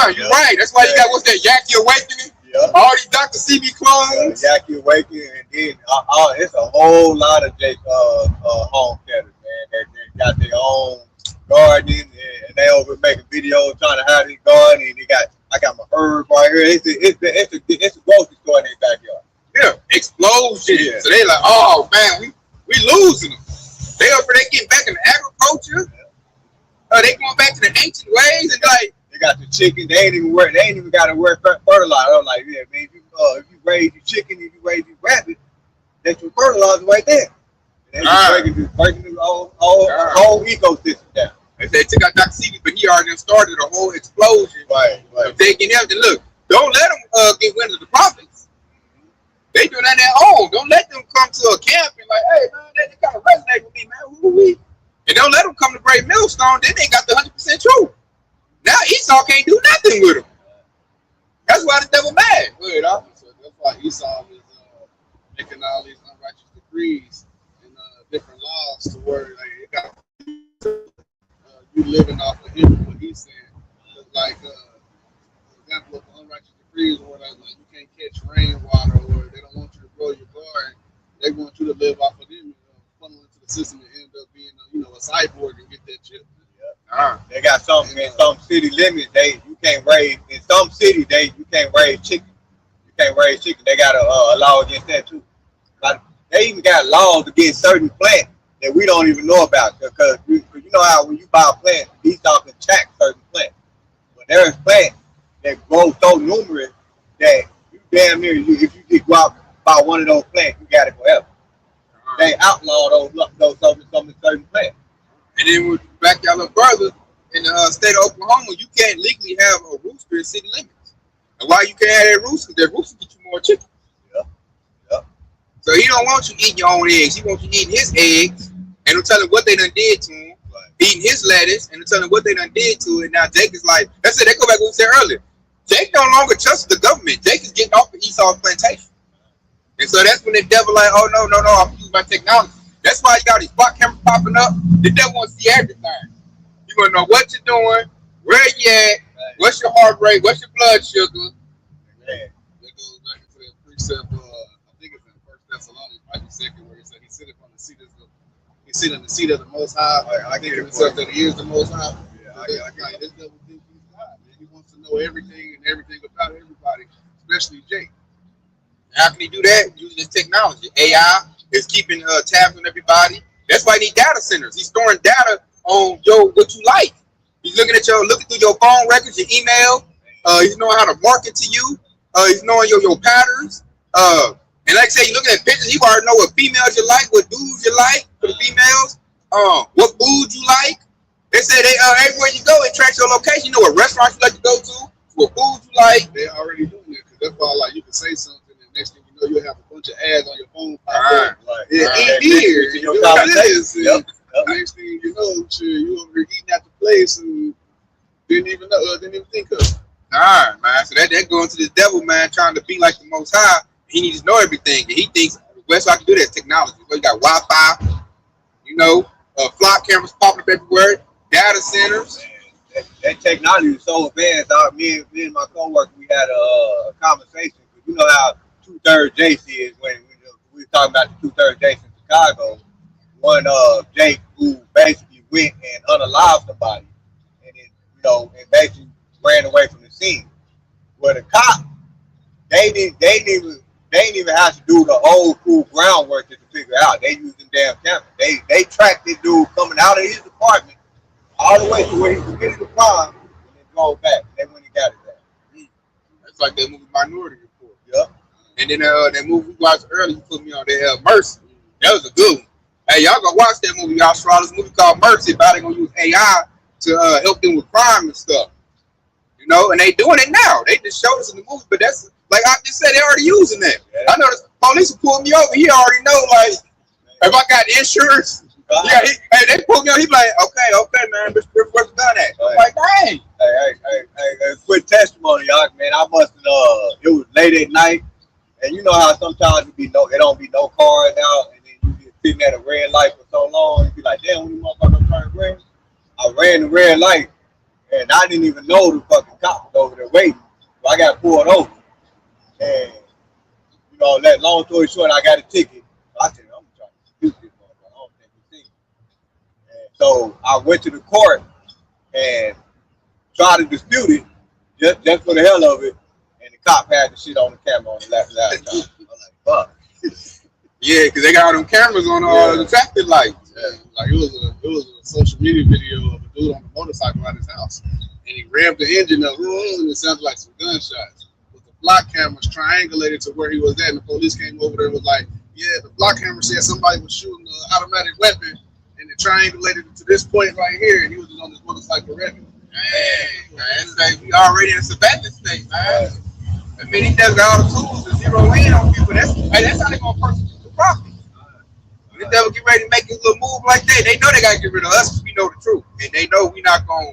herb. You're right. That's why you got, what's that, Yaki Awakening? All these Dr. CB clones. Jackie Waking, and then it's a whole lot of Jake home catters, man. They got their own garden, and they over making videos trying to hide their garden. And I got my herb right here. It's a grocery store in their backyard. Yeah, explosion. Yeah. So they like, oh man, we losing them. They getting back into agriculture. They going back to the ancient ways, and like they got the chicken. They ain't even got to work fertilizer. I'm like, yeah, man. If you raise your chicken, if you raise your rabbit, that's your fertilizer right there. And they're breaking the whole ecosystem down. They took out Dr. CB, but he already started a whole explosion. Right. Of taking everything. Look, don't let them get wind of the profits. They doing that on their own. Don't let them come to a camp and like, hey man, they kind of resonate with me, man. Who are we? And don't let them come to Great Millstone. Then they got the 100% truth. Now Esau can't do nothing with them. That's why the devil mad. Good, officer. That's why Esau is making all these unrighteous decrees and different laws to where like, it got you living off of him what he's saying. Like, for example, of the unrighteous decrees where like you can't catch rainwater, or they don't want you to grow your garden. They want you to live off of them and funnel into the system and end up being a cyborg and get that chip. They got something in some city limits. You can't raise in some cities. You can't raise chicken. You can't raise chicken. They got a law against that too. But they even got laws against certain plants that we don't even know about, because you know how when you buy a plant, these can track certain plants. But there's plants that grow so numerous that you damn near if you just go out buy one of those plants, you got it forever. They outlaw those some certain plants. And then with back y'all up further in the state of Oklahoma, you can't legally have a rooster in city limits. And why you can't have that rooster? That rooster get you more chicken. Yeah. So he don't want you eating your own eggs. He wants you eating his eggs, and don't tell him what they done did to him. Right. Eating his lettuce, and don't tell him what they done did to it. Now Jake is like, that's it. They go back to what we said earlier. Jake no longer trusts the government. Jake is getting off of Esau's plantation. And so that's when the devil like, oh no, I'm using my technology. That's why you got these spot cameras popping up. The devil wants to see everything. You want to know what you're doing, where you at, what's your heart rate, what's your blood sugar. That goes back into that precept. I think it's in 1 Thessalonians, might be second, where he said he sit upon the seat of the seat of the Most High. I think himself that he is the Most High. Yeah, this devil thinks he's God, man. He wants to know everything and everything about everybody, especially Jake. How can he do that? Using this technology. AI is keeping tabs on everybody. That's why he need data centers. He's storing data on what you like. He's looking through your phone records, your email. He's knowing how to market to you. He's knowing your patterns. And like I said, you're looking at pictures. He already know what females you like, what dudes you like for the females. What food you like. They say everywhere you go, it tracks your location. You know what restaurants you like to go to, what food you like. They already doing it, because that's why like you can say something. Next thing you know, you'll have a bunch of ads on your phone. Next thing you know, you over here eating at the place and didn't even think of it. All right, man. So that going to the devil, man, trying to be like the Most High. He needs to know everything. And he thinks the best way I can do that is technology. So you got Wi-Fi, flock cameras popping up everywhere, data centers. That technology is so advanced. Me and my coworker, we had a conversation. You know how 2/3 JC is when we were talking about the 2/3 JC in Chicago. One Jake who basically went and unalived somebody, and then and basically ran away from the scene. Well, the cops they didn't even have to do the old school groundwork to figure out. They used them damn cameras. They tracked this dude coming out of his apartment all the way to where he committed the crime, and then drove back. They went and got his ass. That's like that movie Minority Report. Yep. And then that movie we watched earlier, you put me on there, Mercy. That was a good one. Hey, y'all go watch that movie. Y'all saw this movie called Mercy. About they gonna use AI to help them with crime and stuff. And they doing it now. They just showed us in the movie, but that's like I just said, they already using that. Yeah. I know the police will pull me over. He already know, like, if I got insurance, they pull me over. He be like, okay, man, Mr. Griffith, where's the gun at? I'm like, dang. Hey, quick testimony, y'all, man. I must have, it was late at night, and you know how sometimes it don't be no cars out, and then you get sitting at a red light for so long, you be like, damn, when you motherfuckers turn red? I ran the red light, and I didn't even know the fucking cop was over there waiting, so I got pulled over. So that long story short, I got a ticket. So I said, I'm trying to dispute this motherfucker. I don't think we seen it. And so I went to the court and tried to dispute it just for the hell of it. And the cop had the shit on the camera on the last time. I'm like, fuck. Yeah, because they got all them cameras on the traffic lights. Yeah, like it was a social media video of a dude on a motorcycle at his house, and he revved the engine up, and it sounded like some gunshots. But the block cameras triangulated to where he was at, and the police came over there and was like, "Yeah, the block camera said somebody was shooting an automatic weapon, and it triangulated to this point right here, and he was just on this motorcycle revving." Man, it's like we already in a surveillance state, man. I mean, he does got all the tools to zero in on people. That's how they gonna persecute the prophet. When the devil get ready to make his little move like that, they know they gotta get rid of us because we know the truth, and they know we not gonna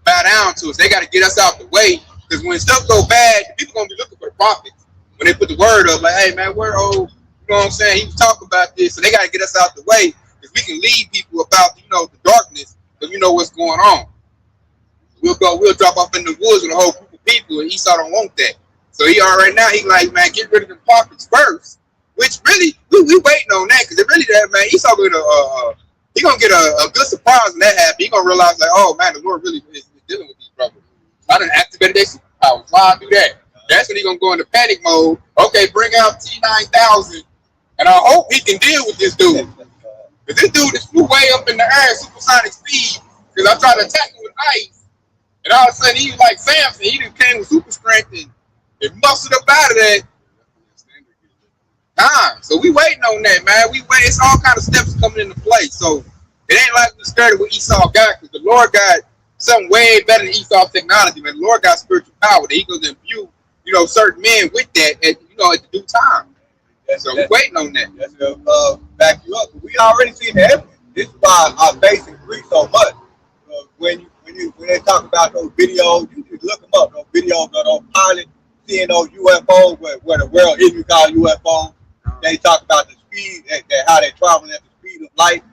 bow down to us. They gotta get us out the way because when stuff go bad, people gonna be looking for the prophets. When they put the word up, like, hey man, where you know what I'm saying? He was talking about this, so they gotta get us out the way because we can lead people about the darkness because we know what's going on. We'll drop off in the woods with a whole group of people, and Esau don't want that. So he already now he like, man, get rid of the prophets first. Which really we waiting on that because it really that man Esau gonna get a good surprise when that happens. He gonna realize like, oh man, the Lord really is dealing with these brothers. I done activated their superpowers. Why I do that? That's when he gonna go into panic mode. Okay, bring out T-9000, and I hope he can deal with this dude. Because this dude just flew way up in the air, supersonic speed. Because I tried to attack him with ice, and all of a sudden he was like Samson. He just came with super strength and muscled up out of that. So we waiting on that, man. We wait. It's all kind of steps coming into play. So it ain't like we're scared of what Esau got, because the Lord got something way better than Esau's technology, man. The Lord got spiritual power that he goes imbue, certain men with that at the due time. So we're waiting on that. That's to back you up. We already seen the evidence. This is why our faith increased so much. When they talk about those videos, you just look them up. Those videos of those pilots seeing those UFOs where the world is called UFOs. They talk about the speed, how they're traveling at the speed of light,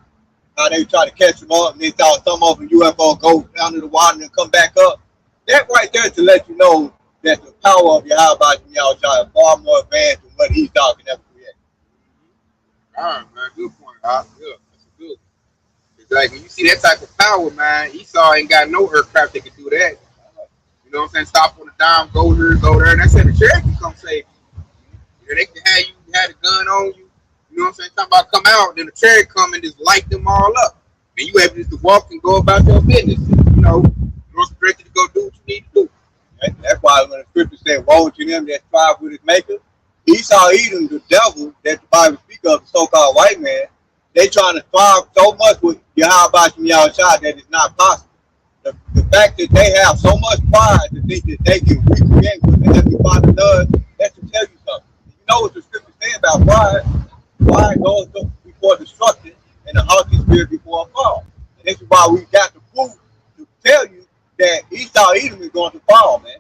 how they try to catch them up, and they saw some of them UFO go down to the water and come back up. That right there to let you know that the power of Yahweh Yahweh is far more advanced than what he's talking about. All right, man. Good point. That's a good. It's like when you see that type of power, man, Esau ain't got no aircraft that can do that. You know what I'm saying? Stop on the dime, go here, and that's when the sheriff can come save you. They can have you had a gun on you. You know what I'm saying? Talking about come out, then the chariot come and just light them all up. And you able just to walk and go about your business. You're directed to go do what you need to do. That's why when the scripture said, woe to them that strive with his maker, Esau, Edom, the devil that the Bible speaks of, the so-called white man, they trying to strive so much with Yahweh that it's not possible. The fact that they have so much pride to think that they can recreate what the Heavenly Father does, that's to tell you something. You know what the scripture say about pride? Pride goes before destruction and the haughty spirit before a fall. And this is why we got the proof to tell you that Esau, Edom is going to fall, man.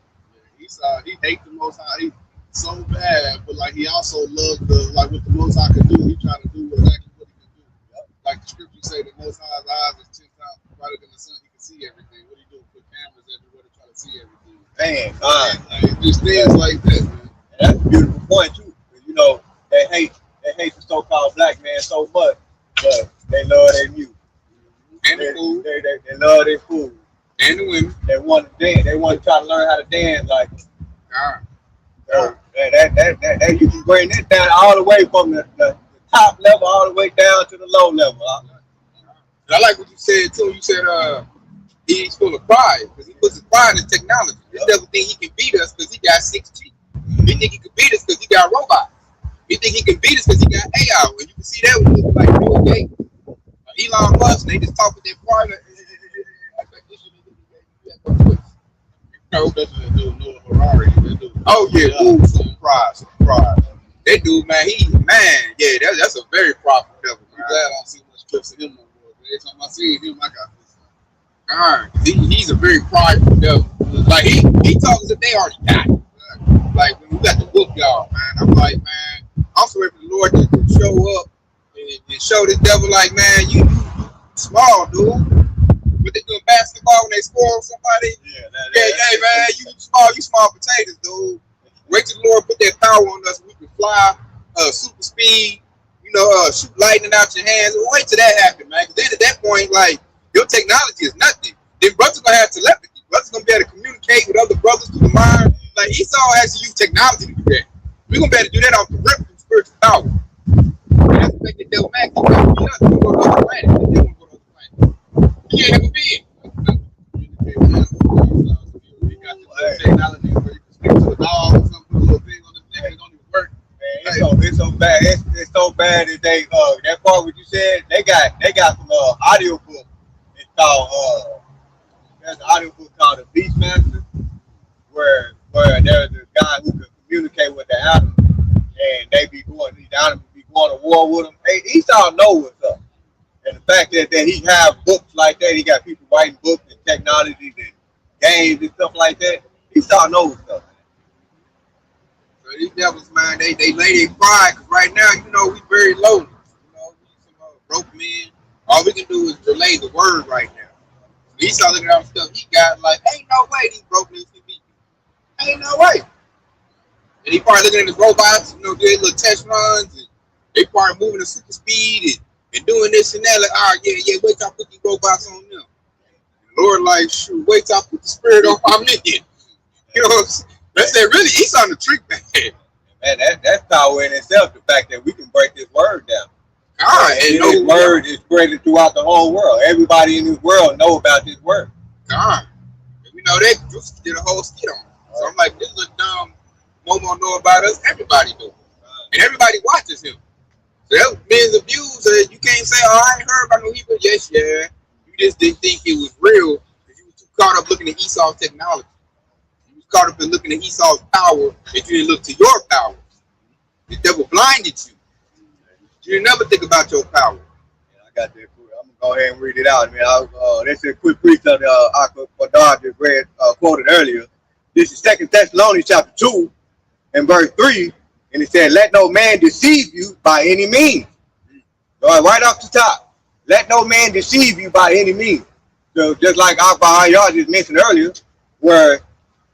Yeah, Esau, he hates the Most High so bad, but like he also loved what the Most High could do. He trying to do exactly what he can do. Like the scripture say, the Most High's eyes is 10 times brighter than the sun. He can see everything. What he do? Put cameras everywhere to try to see everything. Man, like, just things like that, man. And that's a beautiful point too. They hate the so-called black man so much, but they love their music. And the food. They love their food. And the women. They want to dance. They want to try to learn how to dance like them. So that you can bring that down all the way from the top level all the way down to the low level. I like what you said too. You said he's full of pride because he puts his pride in technology. This devil think he can beat us because he got 6G. He think he can beat us because he got robots. He think he can beat us because he got AI. And you can see that when he look like Bill Gates, Elon Musk. They just talk with their pride. Oh yeah, dude, surprise. That dude, man, that's a very powerful devil. I'm glad I don't see much clips of him no more. Every time I see him, I got this. Alright, he's a very prideful devil. Like he talks as if they already got it. Like when we got to whoop y'all, man. I'm like, man, I'm sorry for the Lord to show up and show this devil like, man, you small, dude. What they doing basketball when they score on somebody? Hey man, you small potatoes, dude. Wait till the Lord put that power on us, we can fly super speed, shoot lightning out your hands. Wait till that happen, man. Because then at that point, like, your technology is nothing. Then brothers gonna have telepathy. Brothers gonna be able to communicate with other brothers through the mind. Like Esau has to use technology to do that. We're gonna be able to do that off the rip from spiritual power. That's what make the devil mad. He's gonna beat us. He's gonna go to other planet. He's gonna go to other planet. He ain't never been. We got the technology where you can speak to a dog or something, put a little thing on the thing, it don't even work. Man, it's so bad. It's so bad that they that part what you said, they got some audio book. It's called there's an audio book called The Beastmaster, where there's a guy who can communicate with the animals, and these animals be going to war with them. Hey, Esau know what's up. And the fact that he have books like that, he got people writing books and technologies and games and stuff like that. Esau knows what's up. So these devils, man, they lay their pride, because right now, we very low. We some broke men. All we can do is relay the word right now. So Esau looking at all the stuff he got, like, ain't no way these broke men can beat me. Ain't no way. And he probably looking at his robots, doing little test runs, and they probably moving at super speed and doing this and that. Like, all right, yeah, wait till I put these robots on them. And the Lord, like, shoot, wait till I put the spirit on my men. You know what I'm saying? That's that really, he's on the trick, man. Man, that's power in itself, the fact that we can break this word down. God, and this word is spreading throughout the whole world. Everybody in this world know about this word. God. And we know that Juicy did a whole skit on it. So I'm like, this look dumb. Momo know about us. Everybody do. And everybody watches him. So that was millions of views. You can't say, oh, I ain't heard about no Hebrew. Yes, yeah. You just didn't think it was real because you were too caught up looking at Esau's technology. You was caught up in looking at Esau's power that you didn't look to your power. The devil blinded you. You didn't never think about your power. Yeah, I got that. I'm going to go ahead and read it out. Man, that's a quick brief that Akbar just read, quoted earlier. This is 2 Thessalonians chapter 2 and verse 3. And it said, let no man deceive you by any means. Right off the top. Let no man deceive you by any means. So just like Akbar y'all just mentioned earlier, where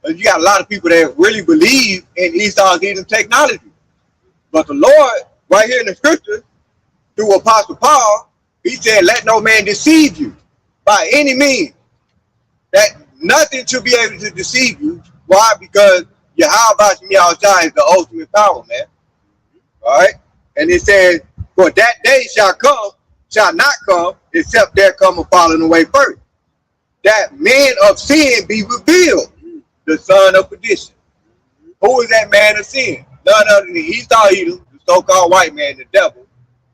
you got a lot of people that really believe in Esau's hidden technology. But the Lord, right here in the scripture, through Apostle Paul, he said, let no man deceive you by any means. That nothing should be able to deceive you. Why? Because Yahweh is the ultimate power, man. All right? And it says, for that day shall not come, except there come a falling away first. That man of sin be revealed, the son of perdition. Who is that man of sin? None other than Esau, the so-called white man, the devil,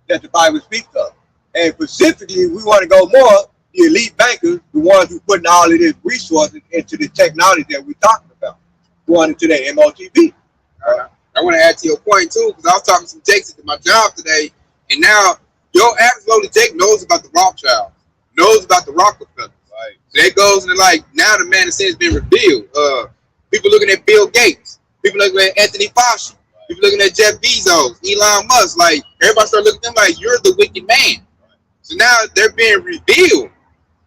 that the Bible speaks of. And specifically, we want to go more, the elite bankers, the ones who putting all of these resources into the technology that we're talking about, going into the MOTB. I want to add to your point, too, because I was talking to some Jakes at my job today, and now your average loaded Jake knows about the Rothschilds, knows about the Rockefellers. Right. So that goes into, like, now the man that says has been revealed. People looking at Bill Gates, people looking at Anthony Fauci, people looking at Jeff Bezos, Elon Musk. Like, everybody start looking at them like, you're the wicked man. So now they're being revealed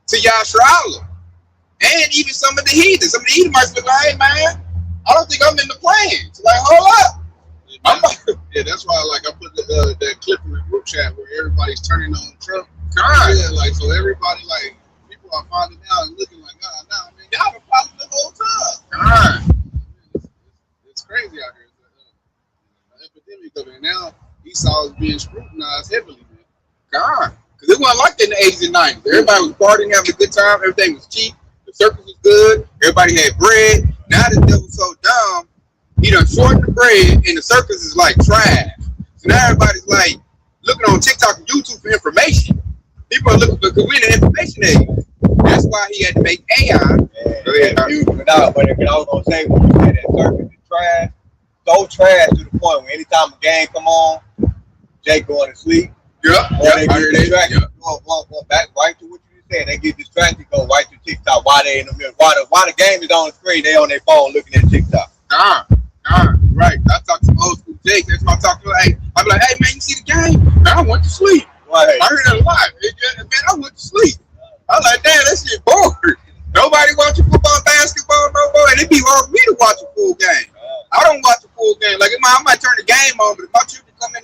to Yahshua. And even some of the heathens. Some of the heathens might be like, hey, man, I don't think I'm in the plan. So like, hold up. Yeah, that's why, like, I put that clip in the group chat where everybody's turning on Trump. God. Yeah, like, so everybody, like, people are finding out and looking like, nah, man, y'all been following the whole time. God. It's crazy out here. It's an epidemic of it. Now, Esau is being scrutinized heavily, man. God. Because it wasn't like that in the 80s and 90s. Everybody was partying, having a good time. Everything was cheap. The circus was good. Everybody had bread. Now the devil's so dumb, he done shortened the bread, and the circus is like trash. So now everybody's like looking on TikTok and YouTube for information. People are looking for, because we're in the information age. That's why he had to make AI. But I was going to say, when you say that circus is trash, so trash to the point where anytime a game come on, Jake going to sleep. Yeah. They get distracted. Go back right to what you just said. They get distracted, go right to TikTok while they in the middle. While the game is on the screen, they on their phone looking at TikTok. Right. I talk to some old school Jake. That's why I talk to him. I be like, hey, man, you see the game? Man, I went to sleep. Right. I heard that a lot. Man, I went to sleep. I was like, damn, that shit bored. Nobody watching football, basketball, no more. And it be hard for me to watch a full game. I don't watch a full game. Like, I might turn the game on, but if my children come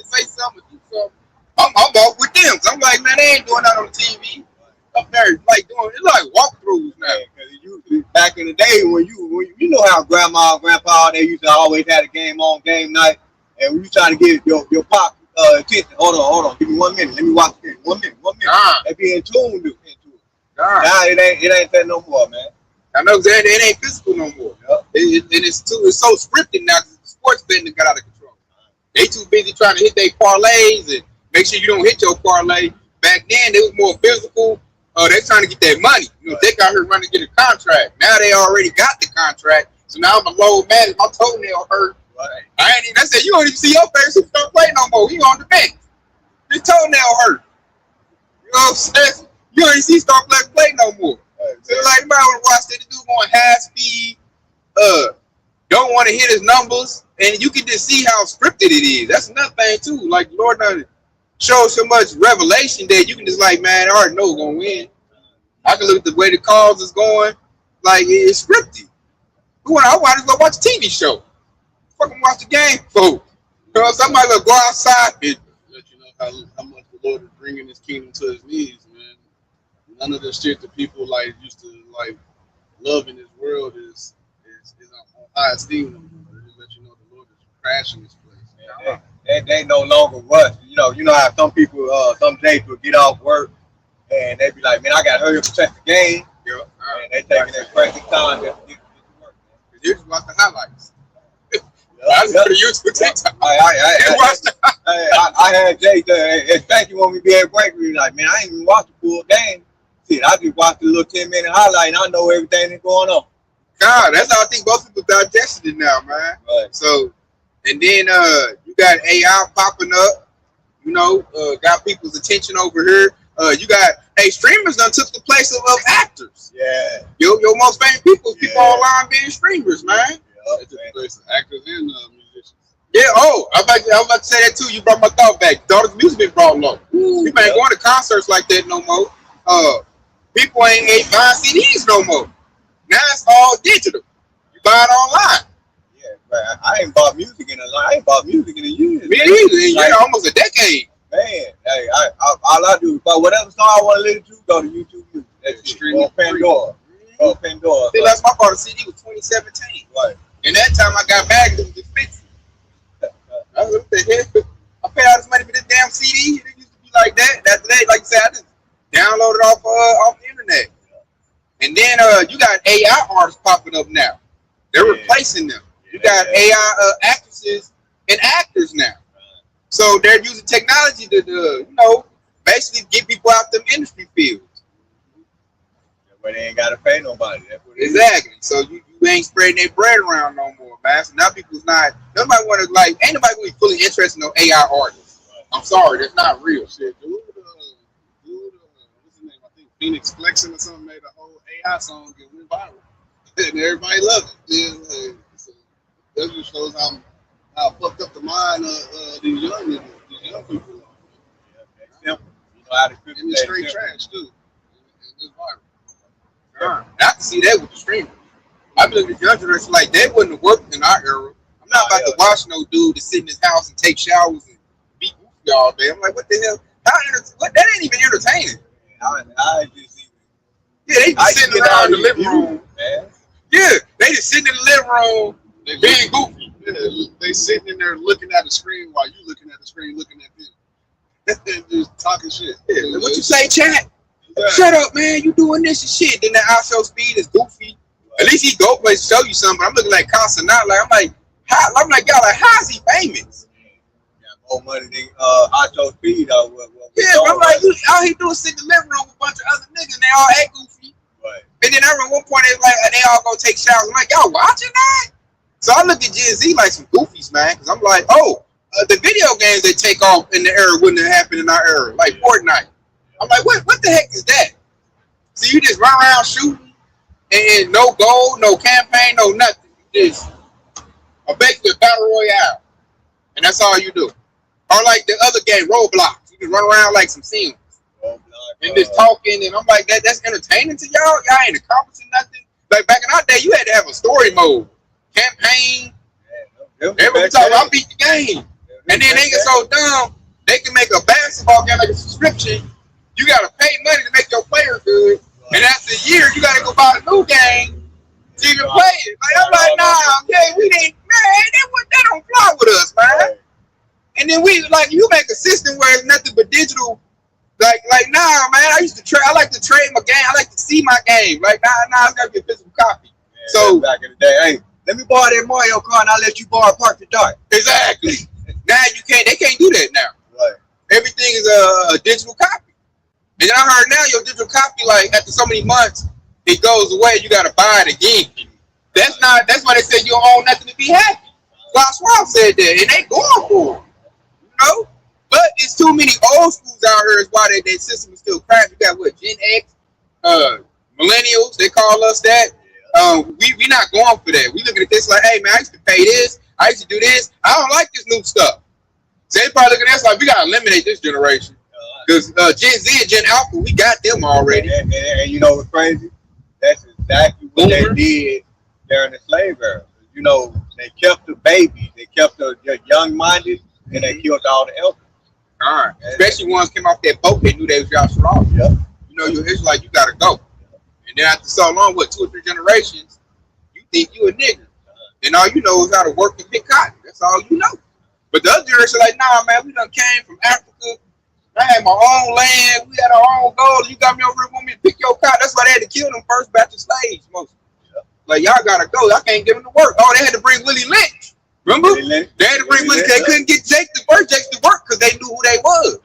there like doing it's like walkthroughs now. Because it usually back in the day when you know how grandma and grandpa they used to always have a game on game night, and when you trying to get your pop attention. Hold on, give me 1 minute. Let me watch this. 1 minute. They be in tune into it. Now it ain't that no more, man. I know that it ain't physical no more. Yep. It's so scripted now. The sports betting got out of control. They too busy trying to hit their parlays and make sure you don't hit your parlay. Back then, it was more physical. They trying to get that money. You know, they got here running to get a contract. Now they already got the contract. So now I'm a low man. My toenail hurt. Right. I said, you don't even see your face if you don't play no more. He on the bench. His toenail hurt. You know what I'm saying? You don't even see Star play no more. Right. So like, man, I watch that dude going half speed. Don't want to hit his numbers, and you can just see how scripted it is. That's another thing too. Like Lord done shows so much revelation that you can just like, man, I already know who's gonna win. I can look at the way the calls is going, like it's scripted. I want to go watch a TV show. Fucking watch the game, folks. You know, somebody will go outside and let you know how much the Lord is bringing His kingdom to His knees, man. None of the shit that people like used to like love in this world is on high esteem. It let you know the Lord is crashing this place. They no longer rush. You know how some people some days will get off work and they be like, man, I gotta hurry up and check the game. Yeah. And they taking their precious time just to get to work. You just watch the highlights. I was pretty used to TikTok. I had Jay say, especially when we be at break, we like, man, I ain't even watch the full game. Shit, I just watched the little 10-minute highlight and I know everything that's going on. God, that's how I think most people digested it now, man. Right. So, and then you got AI popping up, you know, got people's attention over here. You got, streamers done took the place of actors. Yeah. Your most famous people online being streamers, man. They took the place of actors and musicians. Yeah, I was about to say that too. You brought my thought back. Daughter's music been brought low. People ain't going to concerts like that no more. People ain't buying CDs no more. Now it's all digital. You buy it online. Yeah, right. I ain't bought music in a year. Me either. In almost a decade. Man, hey, all I do is buy whatever song I want to listen to, go to YouTube Music. That's stream on Pandora. Oh, Pandora. See, that's my part of CD was 2017. Right. And that time I got back, it was expensive. I was like, what the heck? I paid all this money for this damn CD. It used to be like that. After that, like you said, I just downloaded off the internet. And then you got AI artists popping up now. They're replacing them. You got AI actresses and actors now. So they're using technology to, basically get people out them industry fields. But they ain't got to pay nobody. That's what exactly. So you ain't spreading their bread around no more, man. So now people's nobody want to, ain't nobody really fully interested in no AI artists. I'm sorry, that's not real shit. Dude, what's his name? I think Phoenix Flexing or something made a whole AI song and went viral. And everybody loved it. So that just shows how fucked up the mind of these young people. Yeah, you know how to and it's straight trash too. It's viral. I can see that with the streamers. I been looking at the young generation like that wouldn't have worked in our era. I'm not about to watch no dude to sit in his house and take showers and be goofy all day. I'm like, what the hell? That ain't even entertaining. They just sitting around in the living room. Man. Yeah, they just sitting in the living room being goofy. Yeah, they sitting in there looking at the screen while you looking at the screen looking at them. Just talking shit. Yeah, what you say, chat? Yeah. Shut up, man. You doing this and shit. Then the outro speed is goofy. At least he go place to show you something. But I'm looking like constant out. I'm like, how is he famous? More money than outro speed. I'm like, all he do is sit in the living room with a bunch of other niggas and they all act goofy. Right. And then I remember one point they all go take showers. I'm like, y'all watching that? So I look at Gen Z like some goofies, man. Because I'm like, the video games they take off in the era wouldn't have happened in our era. Like Fortnite. I'm like, what the heck is that? So you just run around shooting and no goal, no campaign, no nothing. You just basically a battle royale. And that's all you do. Or like the other game, Roblox. You just run around like some Sims. And just talking. And I'm like, that's entertaining to y'all? Y'all ain't accomplishing nothing. Like back in our day, you had to have a story mode. Campaign. Every time I beat the game. And then they get so dumb, they can make a basketball game like a subscription. you gotta pay money to make your players good, and after a year, you gotta go buy a new game to even play it. Like I'm like, nah, yeah, we didn't, man, that don't fly with us, man. And then we like you make a system where it's nothing but digital. Like nah, man. I used to trade. I like to trade my game. I like to see my game. Like nah, it's gotta be a physical copy. Man, so back in the day, hey, let me borrow that Mario Kart and I'll let you borrow Park the Dark. Exactly. Now you can't. They can't do that now. Right. Everything is a digital copy. And then I heard now your digital copy, like after so many months, it goes away. You gotta buy it again. That's why they said you don't own nothing to be happy. Klaus Schwab said that, and they going for it. You know? But it's too many old schools out here is why their system is still crap. You got what, Gen X, millennials, they call us that. We not going for that. We looking at this like, hey man, I used to pay this, I used to do this. I don't like this new stuff. So they probably looking at us like we gotta eliminate this generation. Because Gen Z and Gen Alpha, we got them already. And you know what's crazy? That's exactly what they did during the slave era. You know, they kept the babies, they kept the young-minded, and they killed all the elders. All right. Especially ones came off that boat, they knew they was Joshua Ross. Yep. You know, you're Israelite, you gotta go. And then after so long, what, 2 or 3 generations, you think you a nigga. And all you know is how to work and pick cotton. That's all you know. But the other generation like, nah, man, we done came from Africa. I had my own land. We had our own gold. You got me over here, want me to pick your cotton. That's why they had to kill them first batch of slaves, mostly. Like, y'all gotta go. I can't give them to work. Oh, they had to bring Willie Lynch. Remember? They had to bring Willie. They couldn't get Jake to work because they knew who they was.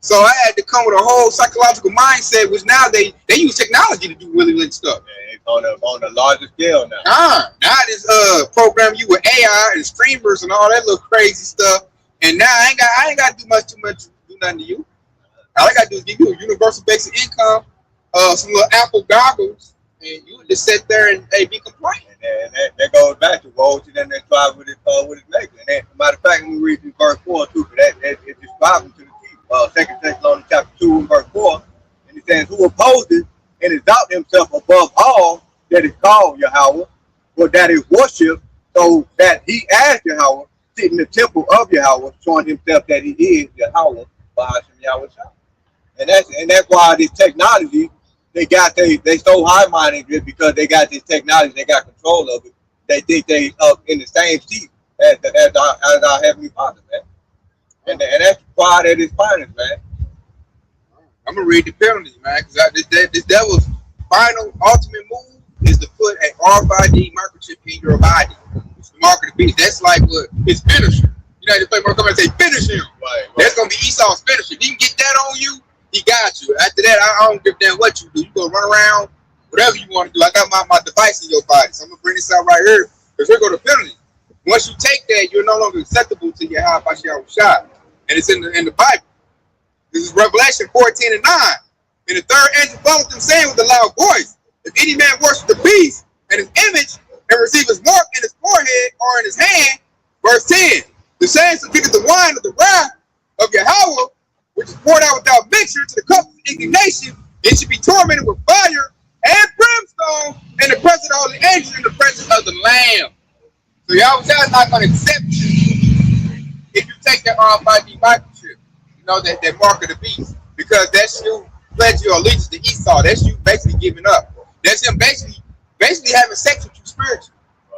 So I had to come with a whole psychological mindset, which now they use technology to do Willie Lynch stuff. Yeah, it's on a larger scale now. Now this program you with AI and streamers and all that little crazy stuff. And now I ain't got to do nothing to you. All I got to do is give you a universal basic income, some little Apple goggles, and you just sit there and be compliant. And that goes back to woe to them that try with his maker. And then, matter of fact, when we read through verse 4 too, that it describes him to the T. 2 Thessalonians chapter 2 and verse 4, and it says, "Who opposes and exalt himself above all that is called Yahweh, or that is worshipped, so that he as Yahweh sit in the temple of Yahweh, showing himself that he is Yahweh by Hashem Yahweh." And that's why this technology. They so high-minded just because they got this technology, they got control of it. They think they up in the same seat as our Heavenly Father, man. And that's pride at its finest, man. I'm gonna read the penalties, man, because this devil's final ultimate move is to put an RFID microchip in your body. It's the mark of the beast. That's like what his finisher. You know, they play more come and say finish him. Right. That's gonna be Esau's finisher. He can get that on you. He got you. After that, I don't give a damn what you do. You go run around, whatever you want to do. I got my device in your body, so I'm gonna bring this out right here because here go the penalty. Once you take that, you're no longer acceptable to your high shot, and it's in the Bible. This is Revelation 14:9. And the third angel followed them, saying with a loud voice, "If any man worship the beast and his image and receive his mark in his forehead or in his hand," verse 10, "the same shall drink the wine of the wrath of Yahweh, which is poured out without mixture to the cup of indignation, it should be tormented with fire and brimstone in the presence of all the angels in the presence of the Lamb." So Yahweh is not going to accept you if you take that RFID microchip, you know, that mark of the beast, because that's you pledge your allegiance to Esau. That's you basically giving up. That's him basically having sex with you spiritually.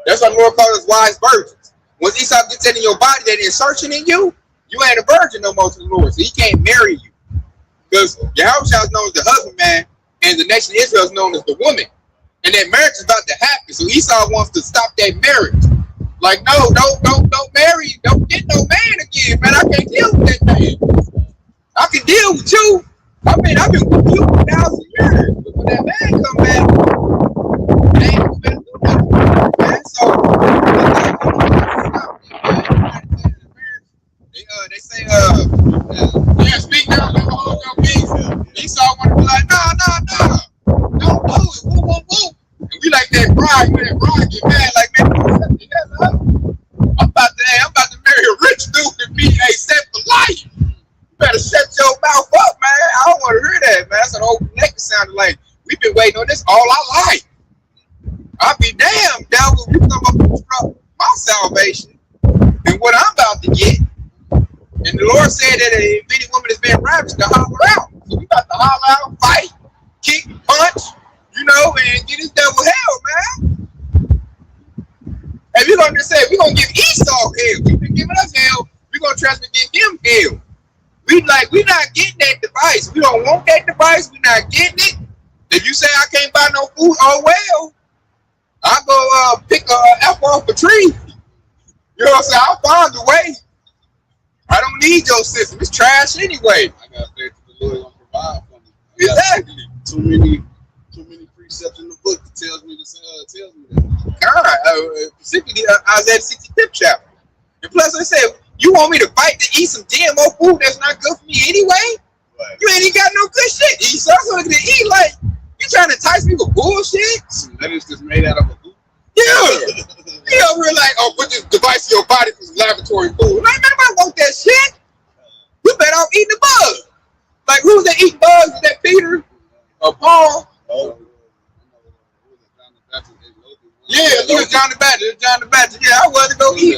That's why the Lord calls us wise virgins. Once Esau gets that in your body, that insertion in you, you ain't a virgin no more to the Lord, so he can't marry you. Because Yahweh is known as the husbandman, and the nation of Israel is known as the woman. And that marriage is about to happen. So Esau wants to stop that marriage. Like, no, don't marry, don't get no man again, man. I can't deal with that man. I can deal with you. I mean, I've been with you for 1,000 years. But when that man come back, they ain't gonna do nothing. Man. So they say, yeah, speak down, hold your peace. Esau want to be like, nah, don't do it, woo. And we like that bride, that bride get mad, like, man, I'm about to marry a rich dude and be a set for life. You better shut your mouth up, man. I don't want to hear that, man. That's an old neck sounding like we've been waiting on this all our life. I'll be damned, devil, you come up and disrupt my salvation and what I'm about to get. And the Lord said that if any woman has been ravished, to holler out. So we about to holler out, fight, kick, punch, you know, and get his devil hell, man. And we're gonna just say we're gonna give Esau hell. We've been giving us hell. We're gonna try to give him hell. We not getting that device. We don't want that device. We're not getting it. If you say I can't buy no food, oh well. I'll go pick a apple off a tree. You know what I'm saying? I'll find a way. I don't need your system. It's trash anyway. I got faith that the Lord gonna provide for me. Exactly. Too many precepts in the book that tells me that. God, specifically Isaiah 65th chapter. And plus, I said, you want me to fight to eat some GMO food that's not good for me anyway? Right. You ain't even got no good shit. So I'm looking to eat like you trying to entice me with bullshit. Some lettuce that's made out of a food. Yeah. You know, we're like, oh, put this device in your body for some laboratory food. Like, man, I want that shit. You better off eating the bug. Like, who's that eating bugs? Is that Peter or Paul? Oh. Yeah, it was John the Baptist. John the Baptist. Yeah, I wasn't gonna eat.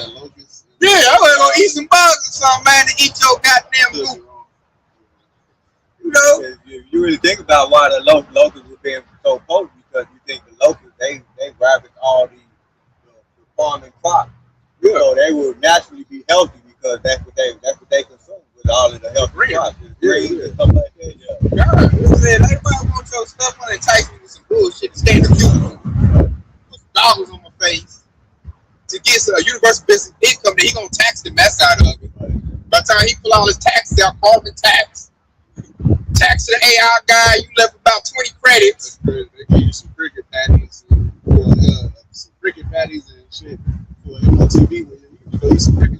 Yeah, I wasn't gonna eat some bugs or something, man, to eat your goddamn food. You know? You really think about why the locusts were being so potent, because you think the locusts, they ravage all the farming crops. You know, they would naturally be healthy because that's what they consume with all of the healthy crops. Greens and stuff like that. Yeah. God, you said everybody wants your stuff on entice me with some bullshit to stay in the future. Put some dollars on my face to get a universal basic income that he gonna tax the mess out of it. By the time he pull all his taxes out, carbon tax to the AI guy, you left about 20 credits. They give you some cricket patties and some cricket patties and shit for MOTB. You go eat some cricket.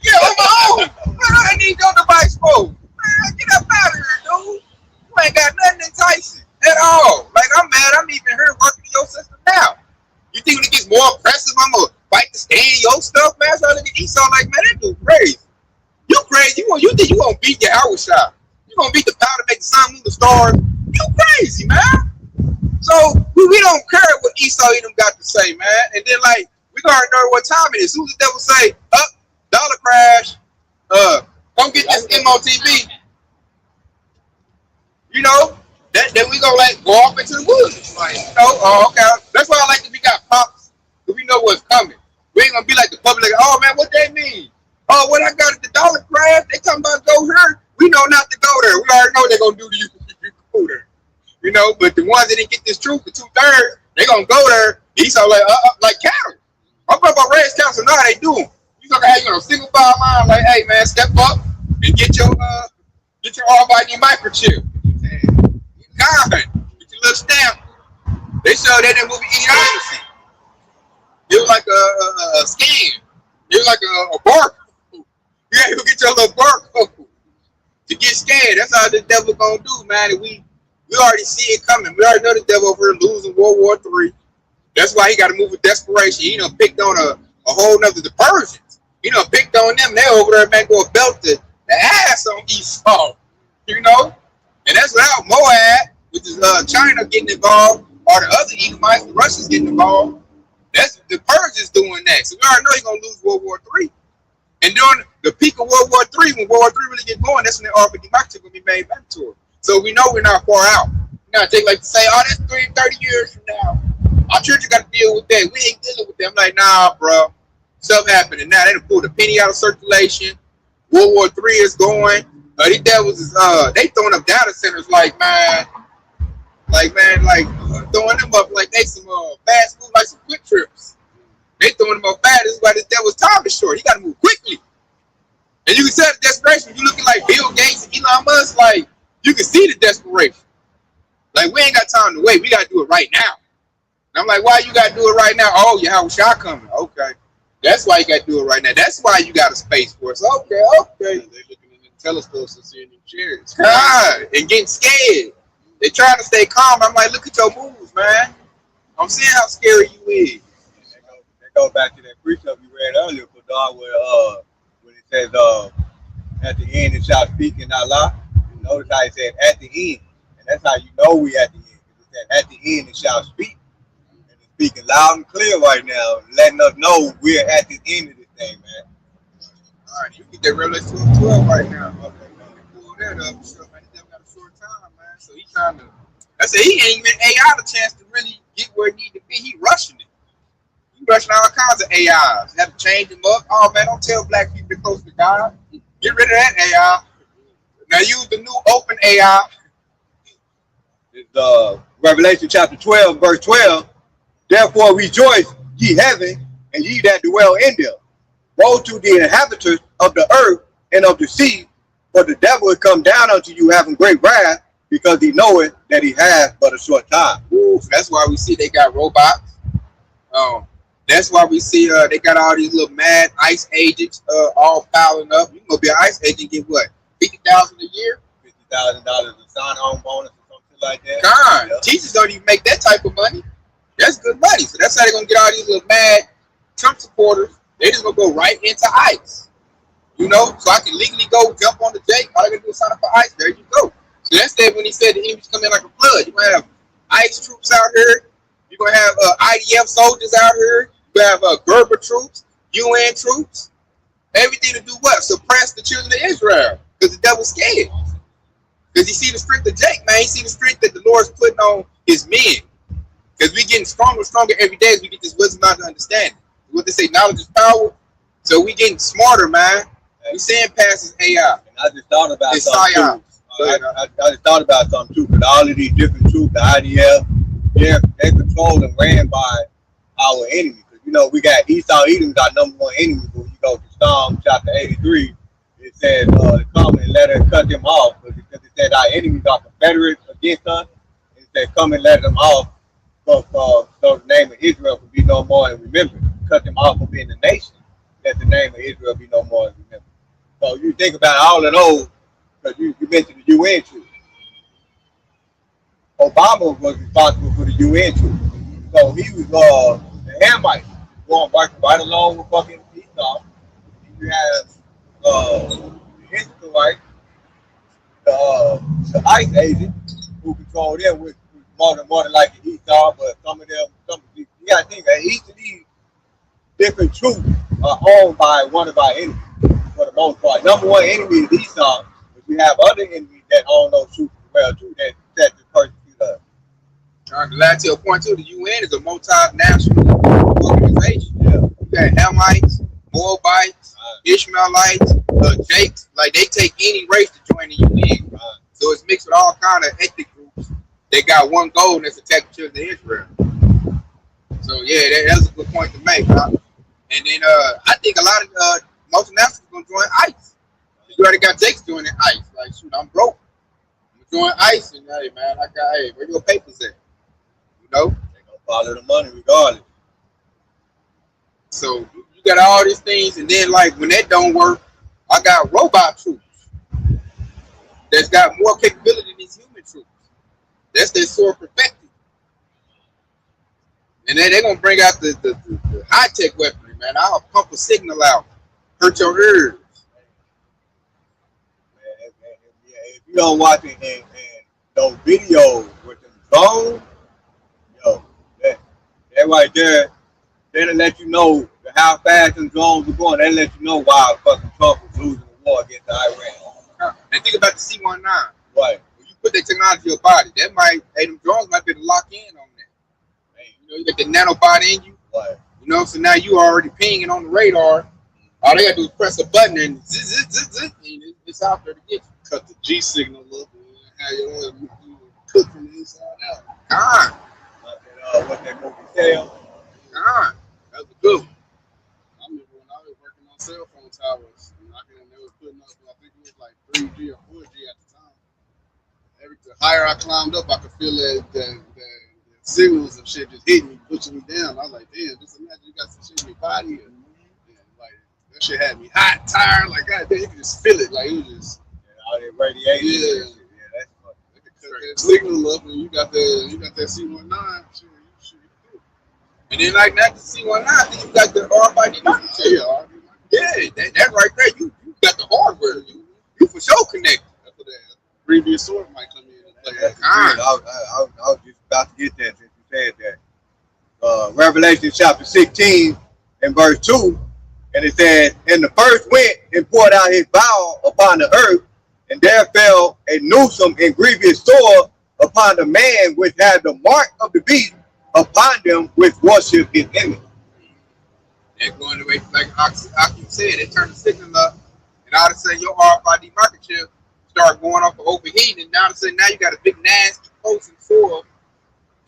Yeah, on my own. What do I need your device for? Man, get up out of here, dude. You ain't got nothing enticing at all. Like, I'm mad. I'm even here working in your system now. You think when it gets more oppressive, I'm gonna fight to stay in your stuff, man? So I look at Esau like, man, that dude crazy. You crazy. You think you gonna beat your hour shot? You gonna beat the power to make the sun, moon, the stars? You crazy, man. So we don't care what Esau and them got to say, man. And then like we gotta know what time it is. As soon as the devil say, up, dollar crash, come get this MOTB. You know, then we gonna like go off into the woods. Like, you know, oh, okay. That's why I like that we got pops, because we know what's coming. We ain't gonna be like the public, like, oh man, what they mean? Oh, what I got at the dollar crash, they talking about go here. We know not to go there. We already know they're gonna do to you if you go there. You know, but the ones that didn't get this truth, the 2/3, they gonna go there. Esau like cattle. I'm talking about raised cattle, so now they do them. You gonna have you on a single file line, like, hey man, step up and get your RFID microchip. God, get your little stamp. They showed that in the movie Idiocracy. It was like a scan. It was like a barcode. You had to get your little barcode to get scared. That's how the devil gonna do, man. And we already see it coming. We already know the devil over here losing World War III. That's why he got to move with desperation. He done picked on a whole nother, the Persians. He done picked on them. They over there, man, go belt the ass on Esau. You know? And that's without Moab, which is China getting involved, or the other Edomites, the Russians getting involved. That's the Persians doing that. So we already know he's gonna lose World War III. And during the peak of World War III, when World War III really get going, that's when the RFID microchip will be made mandatory. So we know we're not far out. You gotta take like to say, oh, that's 30 years from now. Our children got to deal with that. We ain't dealing with them. Like, nah, bro. Stuff happening now. They done pulled a penny out of circulation. World War III is going. These devils they throwing up data centers like throwing them up like they some fast food, like some quick trips. They throwing them up fast. This is why this devil's time is short. He got to move quickly. And you can tell the desperation. You looking like Bill Gates and Elon Musk, like you can see the desperation. Like, we ain't got time to wait. We got to do it right now. And I'm like, why you got to do it right now? Oh, yeah, how y'all coming? Okay. That's why you got to do it right now. That's why you got a space force. Okay. They looking in the telescopes and seeing them chariots. God, and getting scared. They trying to stay calm. I'm like, look at your moves, man. I'm seeing how scary you is. That goes back to that precept you read earlier, Kodar, where when it says, at the end it shall speak and not lie. You notice how it said at the end. And that's how you know we at the end. It said at the end it shall speak. And it's speaking loud and clear right now, letting us know we're at the end of this thing, man. All right, you get that Revelation 12 right now. Okay, pull that up. Sure, man, they got a short time. So he trying to. I said he ain't giving AI the chance to really get where it need to be. He rushing it. He rushing all kinds of AIs. Have to change them up. Oh man, don't tell black people to close to God. Get rid of that AI. Now use the new open AI. It's Revelation chapter 12, verse 12. Therefore rejoice, ye heaven, and ye that dwell in them. Woe to the inhabitants of the earth and of the sea, for the devil is come down unto you having great wrath, because he knoweth that he has but a short time. Ooh, so that's why we see they got robots. That's why we see they got all these little mad ICE agents all piling up. You gonna be an ICE agent, get what, $50,000 a year? $50,000 a sign-on bonus or something like that. God, yeah. Teachers don't even make that type of money. That's good money. So that's how they're gonna get all these little mad Trump supporters. They just gonna go right into ICE. You know, so I can legally go jump on the Jake. All I gotta do is sign up for ICE. There you go. So that's that when he said the enemy's come in like a flood. You're gonna have ICE troops out here. You're gonna have IDF soldiers out here. You have Gerber troops, UN troops. Everything to do what? Suppress the children of Israel. Because the devil's scared. Because he see the strength of Jake, man. He see the strength that the Lord's putting on his men. Because we getting stronger and stronger every day as we get this wisdom out to understand. What they say, knowledge is power. So we getting smarter, man. We saying passes AI. And I just thought about something too. I just thought about something too, because all of these different troops, the IDF, they're controlled and ran by our enemy. Because you know, we got Esau Edom's our number one enemy. But when you go to Psalm chapter 83, it says, come and let us cut them off. Because it said our enemies are confederates against us. It said, come and let them off. So the name of Israel will be no more and remember. Cut them off from being the nation. Let the name of Israel be no more and remember. So you think about all of those, because you mentioned the UN troops. Obama was responsible for the UN troops. So he was the Hamites going right along with fucking Esau. You have the Israelites, the ICE agent who control them with more than like Esau, but some of you gotta think that each of these different troops are owned by one of our enemies for the most part. Number one enemy is Esau, but we have other enemies that own those troops as well too that persecute us. To add to your point too, the UN is a multinational organization. Yeah. You got Hamites, Moabites, Ishmaelites, Jakes. Like they take any race to join the UN. So it's mixed with all kind of ethnic groups. They got one goal, and that's to attack the children of Israel. So yeah, that's a good point to make, huh? And then I think a lot of multinationals are gonna join ICE. You already got Jakes joining ICE. Like, shoot, I'm broke. I'm gonna join ICE, and hey, man, where your papers at? You know, they gonna follow the money regardless. So you got all these things, and then like when that don't work, I got robot troops that's got more capability than these human troops. That's their sword perfected. And then they're gonna bring out the high-tech weaponry, man. I'll pump a signal out, hurt your ears. If you don't watch it and those videos with them drones, yo, that right there, that'll let you know how fast them drones are going. That'll let you know why fucking Trump was losing the war against Iran. And think about the C-19. Right. When you put that technology in your body, that might, them drones might be able to lock in on that. You know, you got the nanobot in you. Right. You know, so now you are already pinging on the radar. All they gotta do is press a button and it's out there to get you. Cut the G signal up and have your cook from the inside out. God. What that movie tell? God. That was good. I remember when I was working on cell phone towers, and they were putting up, I think it was like 3G or 4G at the time. The higher I climbed up, I could feel the signals of shit just hitting me, pushing me down. I was like, damn, just imagine you got some shit in your body. And like, that shit had me hot, tired. Like, God damn, you could just feel it. Like, it was just. All that radiation. Yeah. That's fucking. They could cut that signal up, and you got that C-19. Shit. And then, like, not the C-19, I think you got the RFID microchip. Yeah, that right there, you got the hardware. You for sure connected. That's what that previous sword might come in and play. I was just about to get that since you said that. Revelation chapter 16 and verse 2, and it said, and the first went and poured out his vial upon the earth, and there fell a noosome and grievous sore upon the man which had the mark of the beast upon them which worship his image. They're going away, like Aki said, they turn the signal up, and all of a sudden your RFID microchip start going off for overheating, and all of a sudden now you got a big nasty poison sore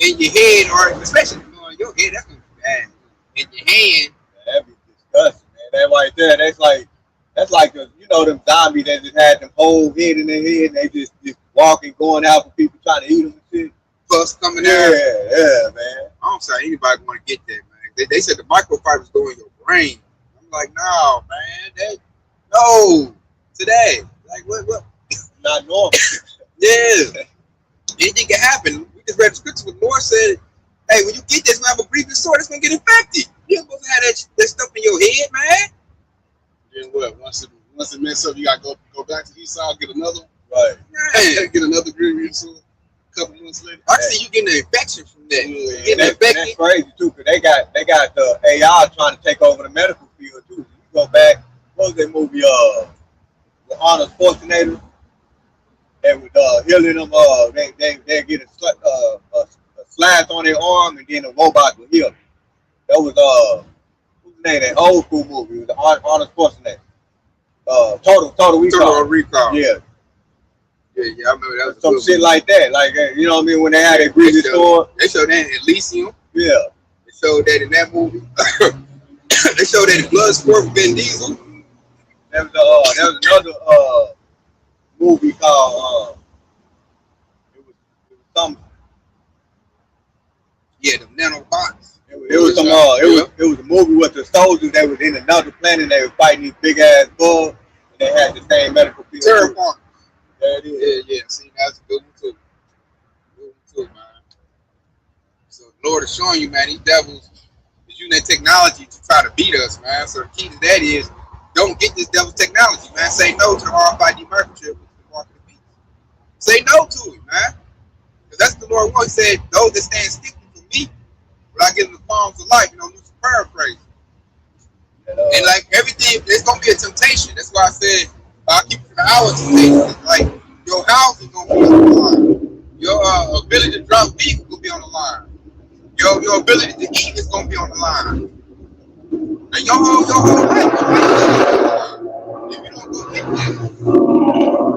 in your head, or especially on your head. That's gonna be bad. In your hand. That'd be disgusting, man. That right there, that's like them zombies that just had them whole head in their head, and they just walking, going out for people trying to eat them and shit. Plus coming Yeah, out. yeah, man. I don't say anybody want to get that, man. They said the microfibers go in your brain. I'm like, no, man. No. Today. Like, what? Not normal. Yeah. Anything can happen. We just read the scripture where the Lord said, hey, when you get this, man, have a grievous sore, it's going to get infected. You're supposed to have that stuff in your head, man. Then what? Once it mess up, you got to go back to Esau, get another one. Right. Man. Get another grievous sore. Couple months later, I see you getting an infection from that. Yeah, That's crazy too, because they got the AI trying to take over the medical field too. You go back, what was that movie? With Arnold Schwarzenegger, they was healing them. They get a slash on their arm, and then the robot will heal them. That was what's the name? That old school movie. It was Arnold Schwarzenegger. Total Recall. Total Recall. Yeah. Yeah, I remember that was Some shit like that. Like, you know what I mean? When they had that grievous sore. They showed that in Elysium. Yeah. They showed that in that movie. They showed that in Bloodsport with Vin Diesel. There was another movie called it was some. Yeah, the nanobots. It was a movie with the soldiers that was in another planet and they were fighting these big ass bugs and they had the same medical field. Terrifying. There it is. Yeah. See, that's a good one too. Good one too, man. So the Lord is showing you, man, these devils is using that technology to try to beat us, man. So the key to that is don't get this devil's technology, man. Say no to the RFID microchip, which is the mark of the beast. Say no to it, man. Because that's what the Lord once said, those that stand sticky for me, will I give them the palms of life, loose paraphrase. And like everything, it's gonna be a temptation. That's why I said I'll keep it from the hour temptation. Like your house is gonna be on the line. Your ability to drop beef will be on the line. Your ability to eat is gonna be on the line. And your whole life is on the line. If you don't go get that,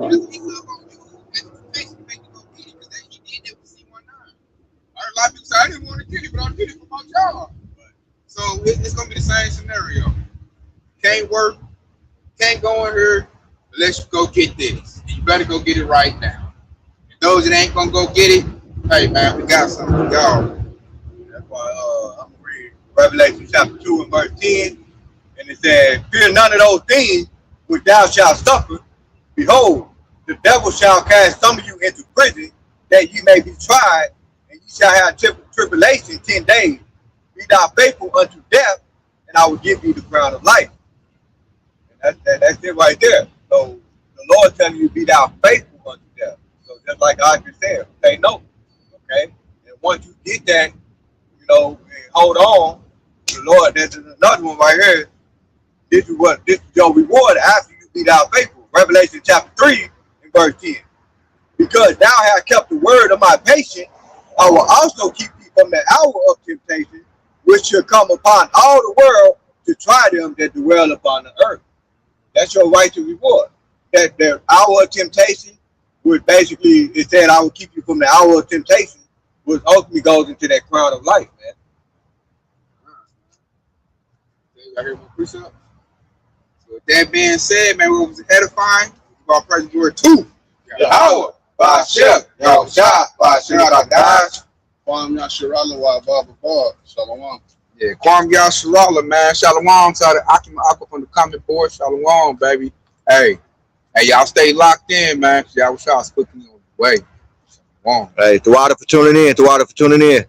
he's still gonna do it. Temptation to make you go get it, because he did that with C19. I heard a lot of people say I didn't want to get it, but I did it for my job. So it's gonna be the same scenario. Can't work, can't go in here unless you go get this. And you better go get it right now. And those that ain't gonna go get it, hey man, we got something for y'all. That's why I'm gonna read Revelation chapter 2 and verse 10, and it says, "Fear none of those things which thou shalt suffer. Behold, the devil shall cast some of you into prison, that ye may be tried, and ye shall have tribulation 10 days. Be thou faithful unto death, and I will give you the crown of life." And that's it right there. So the Lord telling you, be thou faithful unto death. So just like I just said, say no. Okay? And once you get that, and hold on, the Lord, there's another one right here. This is your reward after you be thou faithful. Revelation chapter 3 and verse 10. "Because thou hast kept the word of my patience, I will also keep thee from the hour of temptation, which shall come upon all the world to try them that dwell upon the earth." That's your righteous reward. That the hour of temptation, which basically it said, "I will keep you from the hour of temptation," which ultimately goes into that crown of life, man. I hear my precept. So with that being said, man, what was edifying? About present word 2. Yahweh, Ba'ashir, Yahushua, Ba'ashir, Kadash. Kwam Yasharala wa Baba Shalom. Yeah, Kwam Yasharala, man. Shalom to the Akima Aqua from the comment board. Shalom, baby. Hey, y'all stay locked in, man. Y'all was quickly on the way. Shalom. Hey, Tawada for tuning in.